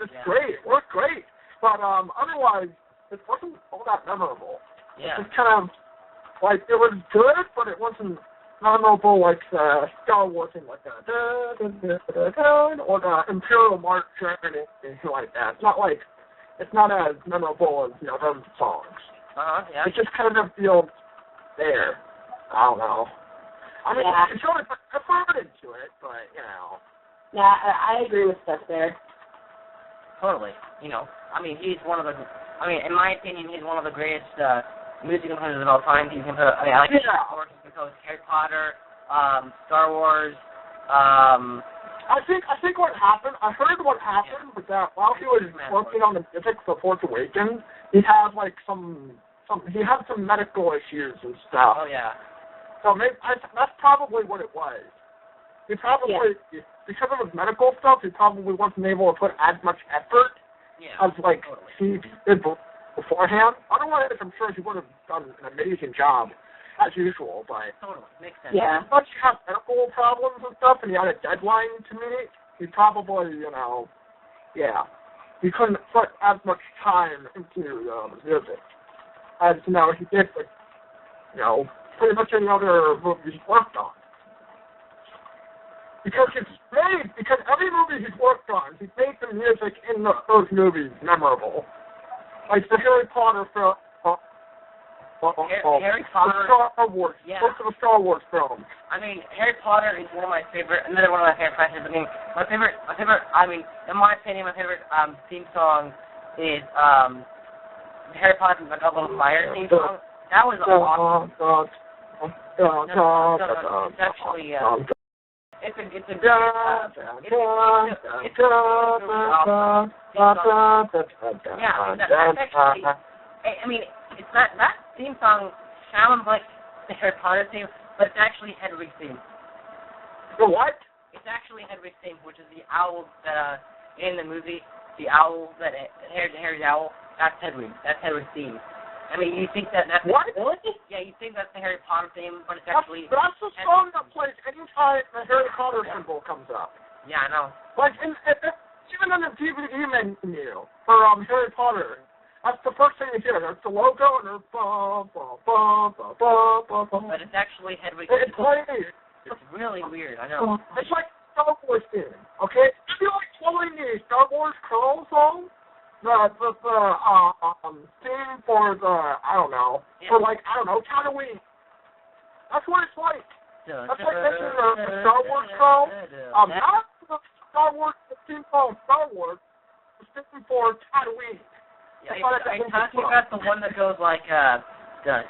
it's great. It worked great. But otherwise, it wasn't all that memorable. Yeah. It was kind of, like, it was good, but it wasn't memorable like the Star Wars thing, like that, or the Imperial March or anything like that. It's not as memorable as, you know, those songs. Yeah. It just kind of feels there. I don't know. I mean, it's really effort into it, but, you know. Yeah, I agree with Steph there. Totally. You know, I mean, in my opinion, he's one of the greatest music composers of all time. I like Star Wars, he composed Harry Potter, Star Wars, I think what happened, I heard what happened was that while he was working on the music for Force Awakens, he had like some medical issues and stuff. Oh yeah. So maybe that's probably what it was. He probably, because of his medical stuff, he probably wasn't able to put as much effort as like he did beforehand. Otherwise, I'm sure he would have done an amazing job. As usual, but makes sense. Yeah. Once you have medical problems and stuff, and you had a deadline to meet, he probably, you know, he couldn't put as much time into music as, you know, he did with, you know, pretty much any other movie he's worked on. Because every movie he's worked on, he's made the music in those movies memorable. Like the Harry Potter film. Harry Potter. Star Wars. Most of the Star Wars films. I mean, Harry Potter is another one of my favorite franchises. My favorite, in my opinion, my favorite theme song is Harry Potter and the Goblet of Fire theme song. That was awesome. It's actually, it's a it's not, that theme song sounds like the Harry Potter theme, but it's actually Hedwig's theme. The what? It's actually Hedwig's theme, which is the owl that, in the movie, the owl that, Harry's owl, that's Hedwig. That's Hedwig's theme. I mean, you think that's... What? Yeah, you think that's the Harry Potter theme, but it's actually... That's the song that plays anytime the Harry Potter symbol comes up. Yeah, I know. Like, even in the DVD menu for Harry Potter, That's the first thing you hear. That's the logo, and it's bum, bum, bum, bum, bum, bum, bum. But it's actually Hedwig. It's weird. It's really weird. I know. It's like Star Wars theme, okay? I feel like following the Star Wars Crawl song, the theme for the, for like, Tatooine. That's what it's like. That's like making the Star Wars Crawl. Not the Star Wars, the theme song Star Wars, the theme for Tatooine. Yeah, are you talking about the one that goes like, dun, dun,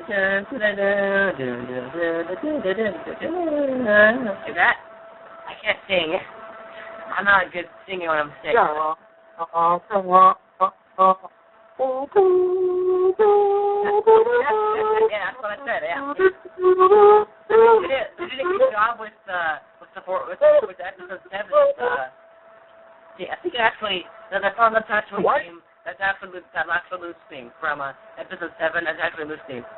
dun, dun, dun, dun, dun, that? I can't sing. I'm not a good singer when I'm sick. Yeah, yeah, that's what I said, yeah. You did a good job with episode 7. Yeah, I think actually, that's on the Tatooine theme. That's actually Loose theme from episode 7. That's actually Loose theme.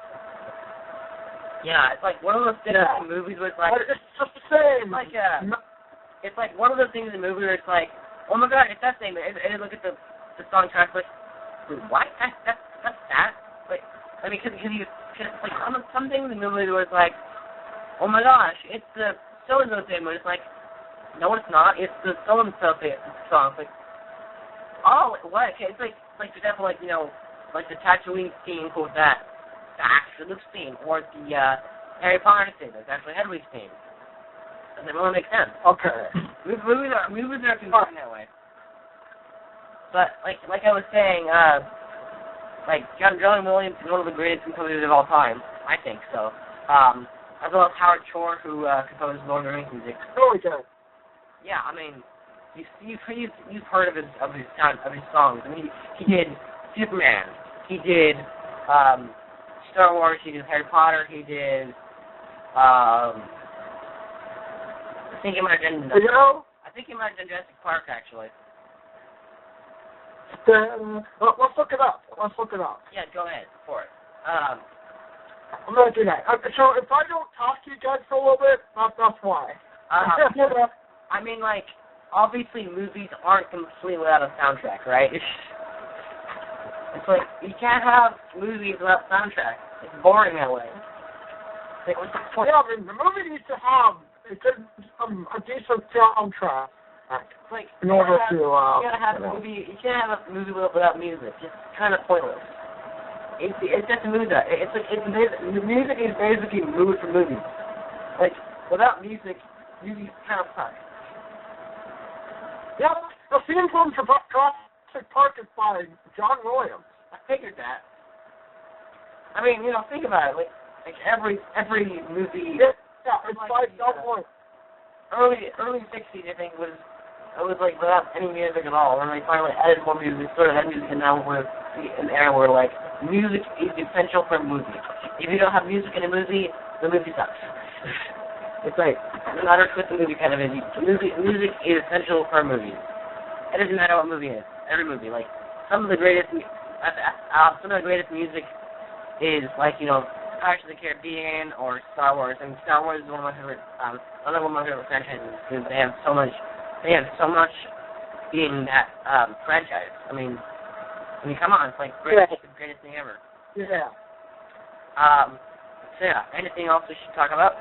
Yeah, it's like one of those things in movies where it's like, it's just the same. It's like one of those things in the movie where it's like, oh my god, it's that thing. And then look at the song track, like, wait, what? That's that? Like, I mean, cause like some things in the movie where it's like, oh my gosh, it's the so-and-so thing, but it's like, no, it's not. It's the so-and-so song. It's like, oh, what? Okay, it's like for example, like, you know, like the Tatooine theme goes that. The actual Luke's theme, or the Harry Potter theme. That's actually Hedwig's theme. Doesn't really make sense. Okay. Movies are confusing that way. But like I was saying, like John Williams is one of the greatest composers of all time. I think so. As well as Howard Shore, who composed Lord of the Rings music. Really good. Yeah, I mean, you've heard of his songs. I mean, he did Superman. He did Star Wars. He did Harry Potter. He did I think he might have done Jurassic Park, actually. Let's look it up. Yeah, go ahead for it. I'm going to do that. So if I don't talk to you guys for a little bit, that's why. I mean, like, obviously movies aren't completely without a soundtrack, right? It's like, you can't have movies without soundtrack. It's boring that way. Like, what's the point? Yeah, I mean, the movie needs to have a decent soundtrack. Like, in order to, you can't have a movie without music. It's kind of pointless. It's just a mood. Music is basically mood for movies. Like, without music, movies kind of suck. Yeah, the theme from Jurassic Park is by John Williams. I figured that. I mean, you know, think about it. Like every movie. Yeah, it's by John Williams. Early '60s, I think, was like without any music at all. And they finally added more music, sort of that music, and now we're in an era where like music is essential for a movie. If you don't have music in a movie, the movie sucks. It's like no matter what the movie kind of is, music is essential for a movie. It doesn't matter what movie it is. Every movie, like some of the greatest music is like, you know, Pirates of the Caribbean or Star Wars. I mean, Star Wars is one of my favorite, another one of my favorite franchises because they have so much in that franchise. I mean, come on, it's like the greatest thing ever. Yeah. So yeah, anything else we should talk about?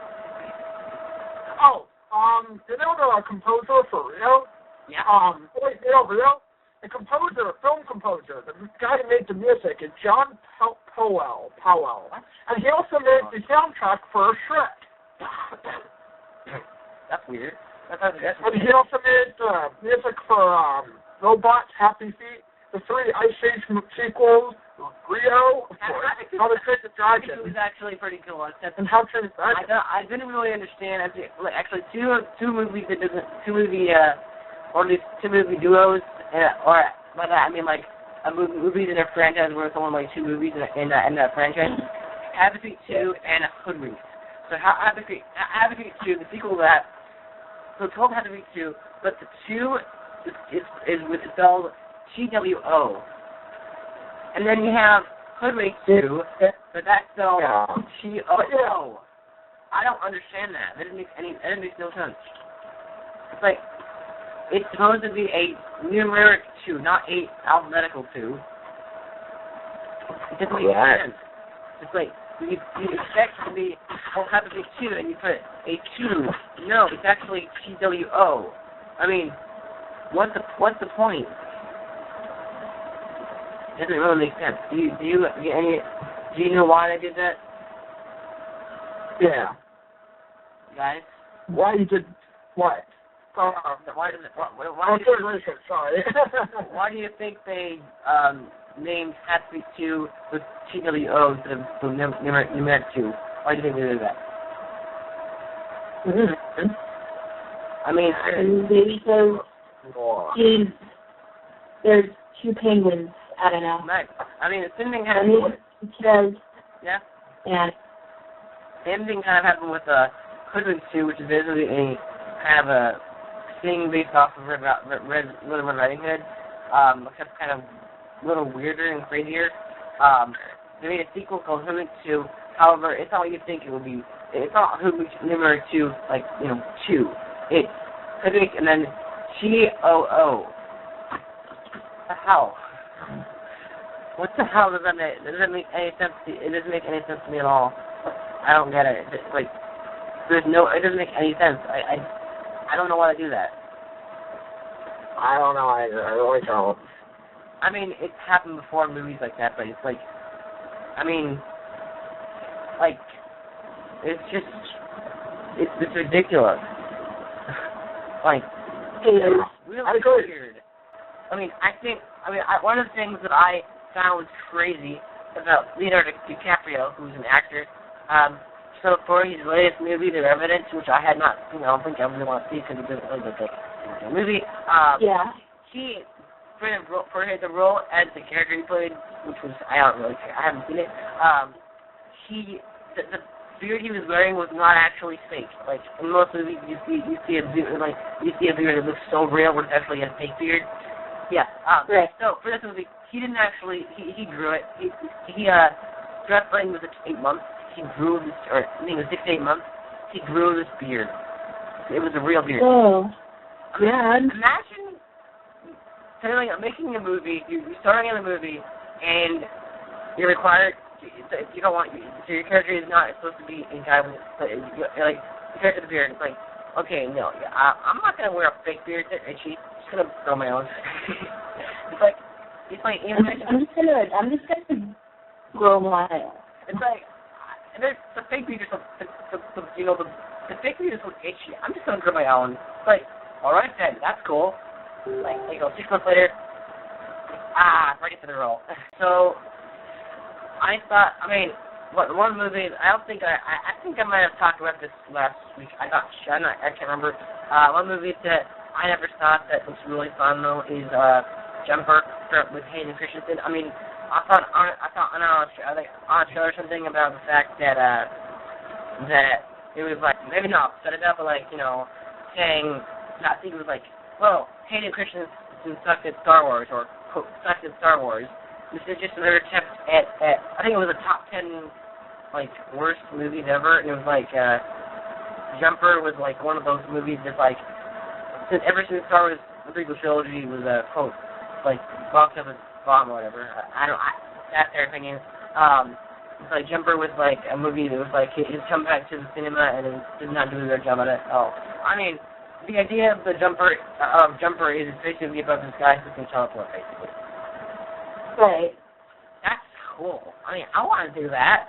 Oh, you know the composer for Rio? Yeah. Rio? The film composer, the guy who made the music is John Powell. What? And he also made the soundtrack for Shrek. That's weird. And he also made music for Robots, Happy Feet, the 3 Ice Age sequels, Rio, How to Train the Dragon. It was actually pretty cool. And How to Train the Dragon. I didn't really understand. Actually, two movie duos, or by that I mean like a movies in a franchise where it's only like 2 movies in that franchise. Happy Feet 2 and Hoodwinked. So Happy Feet 2, the sequel to that. So it's called Happy Feet 2, but the 2 is spelled TWO. And then you have Hoodwinked 2, but that's spelled TOO. I don't understand that. That makes no sense. It's like, it's supposed to be a numeric 2, not a alphabetical 2. It doesn't make sense. It's like, you expect to be, have to be 2, and you put a 2. No, it's actually TWO. I mean, what's the point? It doesn't really make sense. Do you know why they did that? Yeah. Guys? Why you did what? Why do you think they named Happy 2 with TWO instead of numeric 2? Why do you think they did that? Mm-hmm. I mean, because there's 2 penguins. I don't know. Right. I mean, the same thing happened. Yeah. Yeah. Same thing kind of happened with Hoodwink 2, which is basically a kind of a thing based off of Little Red Riding Hood, except kind of a little weirder and crazier. They made a sequel called Hoodwink 2. However, it's not what you think it would be. It's not Hoodwink number 2, like, 2. It's Hoodwink and then TOO. What the hell? What the hell does that make? It doesn't make any sense. It doesn't make any sense to me at all. I don't get it. It's like, it doesn't make any sense. I don't know why they do that. I don't know either. I really don't. I mean, it's happened before in movies like that, but it's like, I mean, like, it's just, it's ridiculous. Like, it's really weird. I mean, one of the things that I found crazy about Leonardo DiCaprio, who's an actor, so for his latest movie, The Revenant, which I had not, I don't think I really want to see because it doesn't look like a movie. He, for the role as the character he played, which was, I don't really care, I haven't seen it, the beard he was wearing was not actually fake. Like, in most movies, you see a beard that looks so real where it's actually a fake beard. Yeah. Right. So for this movie, he didn't actually. He grew it. He dressed like it was 8 months. He grew this, or I think it was 6 to 8 months. He grew this beard. It was a real beard. Oh. Yeah. Imagine making a movie. You're starting in a movie, and you're required. You don't want. So your character is not supposed to be in guy with like the character with the beard. It's like, okay, no, I'm not gonna wear a fake beard. It's itchy. I'm just gonna grow my own. it's like I'm just gonna grow my own. It's like the fake beard is the fake beard is so itchy. I'm just gonna grow my own. It's like, all right then, that's cool. Like 6 months later, ready for the role. So I thought, one movie. I think I might have talked about this last week. I can't remember. One movie that I never saw that looks really fun though is Jumper with Hayden Christensen. I mean, I thought on a trailer or something about the fact that it was like maybe not set it up, but like saying I think it was like, well, Hayden Christensen sucked at Star Wars or quote sucked at Star Wars. This is just another attempt at I think it was a top 10 like worst movies ever, and it was like Jumper was like one of those movies that like. Ever since Star Wars the prequel trilogy was a quote like box office bomb or whatever. That's their opinion. It's like Jumper was like a movie that was like he's come back to the cinema and it did not do a good job at it. I mean, the idea of the Jumper is basically about this guy who can teleport basically. Right. That's cool. I mean, I want to do that.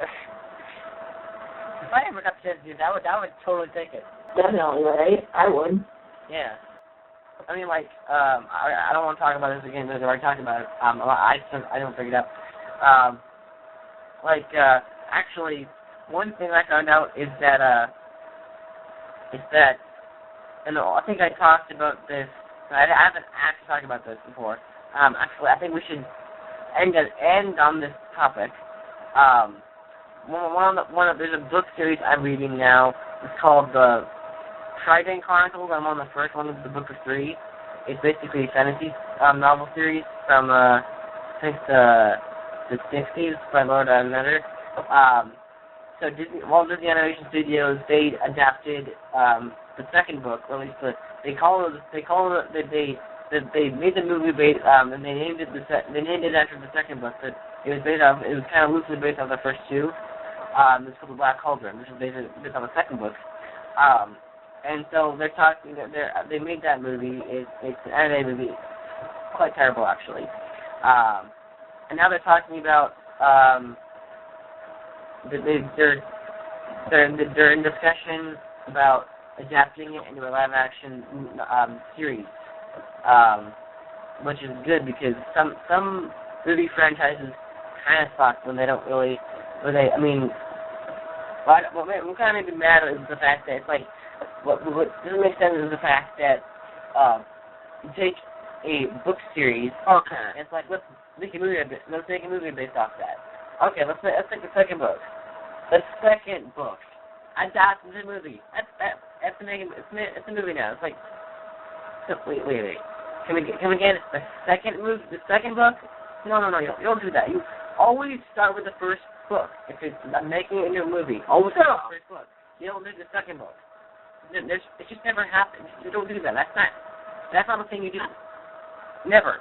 If I ever got the chance to do that, I would totally take it. Definitely, right? I would. Yeah. I mean, like, I don't want to talk about this again because I already talked about it. I don't bring it up. Actually, one thing I found out is that, and I think I talked about this. I haven't actually talked about this before. Actually, I think we should end on this topic. There's a book series I'm reading now. It's called the Trident Chronicles. I'm on the first one of the book of 3. It's basically a fantasy novel series from I think the 60s by Lord Alexander. So Walt Disney Animation Studios, they adapted the second book, or at least they made the movie based and they named it after the second book. But It was kind of loosely based on the first two. It's called The Black Cauldron, which is based on the second book. And so they made that movie. It's an anime movie, quite terrible actually. And now they're talking about they're in discussion about adapting it into a live action series, which is good because some movie franchises kind of suck when they don't really. What kind of made me mad is the fact that it's like what doesn't make sense is the fact that you take a book series. Okay. And it's like let's make a movie based off that. Okay, let's take the second book. The second book adapted the movie. It's a movie now. It's like wait. Can we get the second book? No. You don't do that. You always start with the first book. If it's making it into a movie, always start with the first book. You don't do the second book. It just never happens. You don't do that. That's not a thing you do. Never.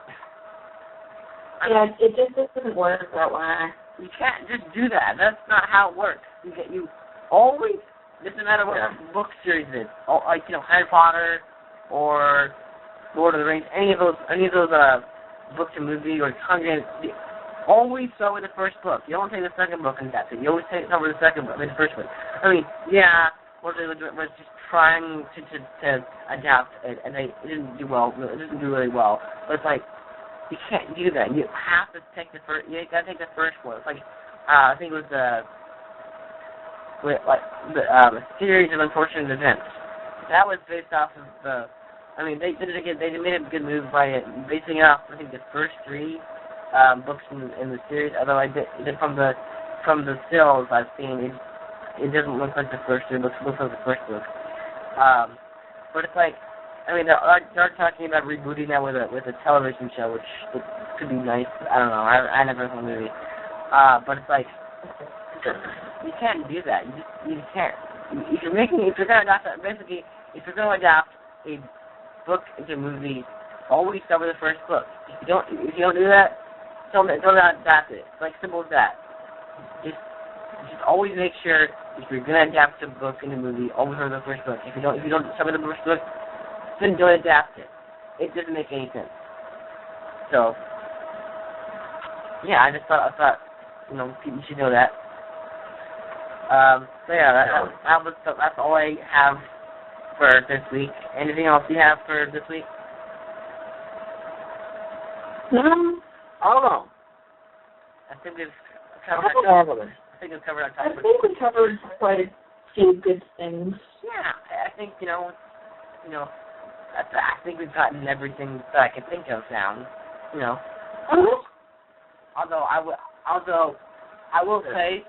Yeah, it just doesn't work that way. You can't just do that. That's not how it works. You always, doesn't matter what book series it is, like Harry Potter or Lord of the Rings, any of those books and movies or Hunger Games. Always start with the first book. You don't take the second book and that's it. You always start with the second book, the first book. I mean, yeah, was just trying to adapt it, and it didn't do well. It didn't do really well. But it's like you can't do that. You have to take the first. You gotta take the first one. It's like I think it was the series of unfortunate events. That was based off of the. I mean, they did it again. They made a good move by basing it off. I think the first three books in the series. Although from the stills I've seen, it doesn't look like the first three books. It looks like the first book. But it's like, I mean, they're talking about rebooting that with a television show, which could be nice. I don't know. I never saw the movie. But it's like you can't do that. You can't. If you're gonna adapt a book into a movie, always start with the first book. If you don't do that, don't adapt it. It's like simple as that. Just always make sure if you're gonna adapt a book into a movie, always start with the first book. If you don't start with the first book, then don't adapt it. It doesn't make any sense. So yeah, I thought people should know that. So yeah, that's all I have for this week. Anything else you have for this week? I don't know. I think we've covered our topic. I think we covered quite a few good things. Yeah, I think I think we've gotten everything that I can think of down. Although I will say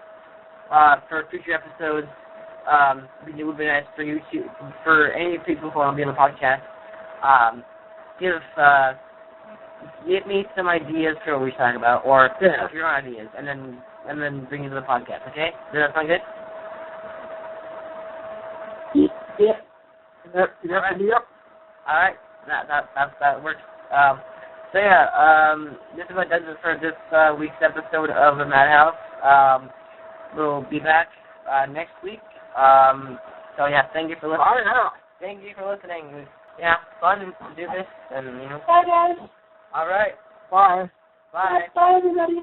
for future episodes, it would be nice for you for any people who want to be on the podcast, give me some ideas for what we talk about, or your own ideas, and then bring it to the podcast. Okay? Does that sound good? Yep. All right. That works. So yeah, this is what does it for this week's episode of the Madhouse. We'll be back next week. So yeah, thank you for listening. Oh, yeah. Thank you for listening. It was fun to do this, and Bye guys. All right. Bye. Bye. Bye everybody.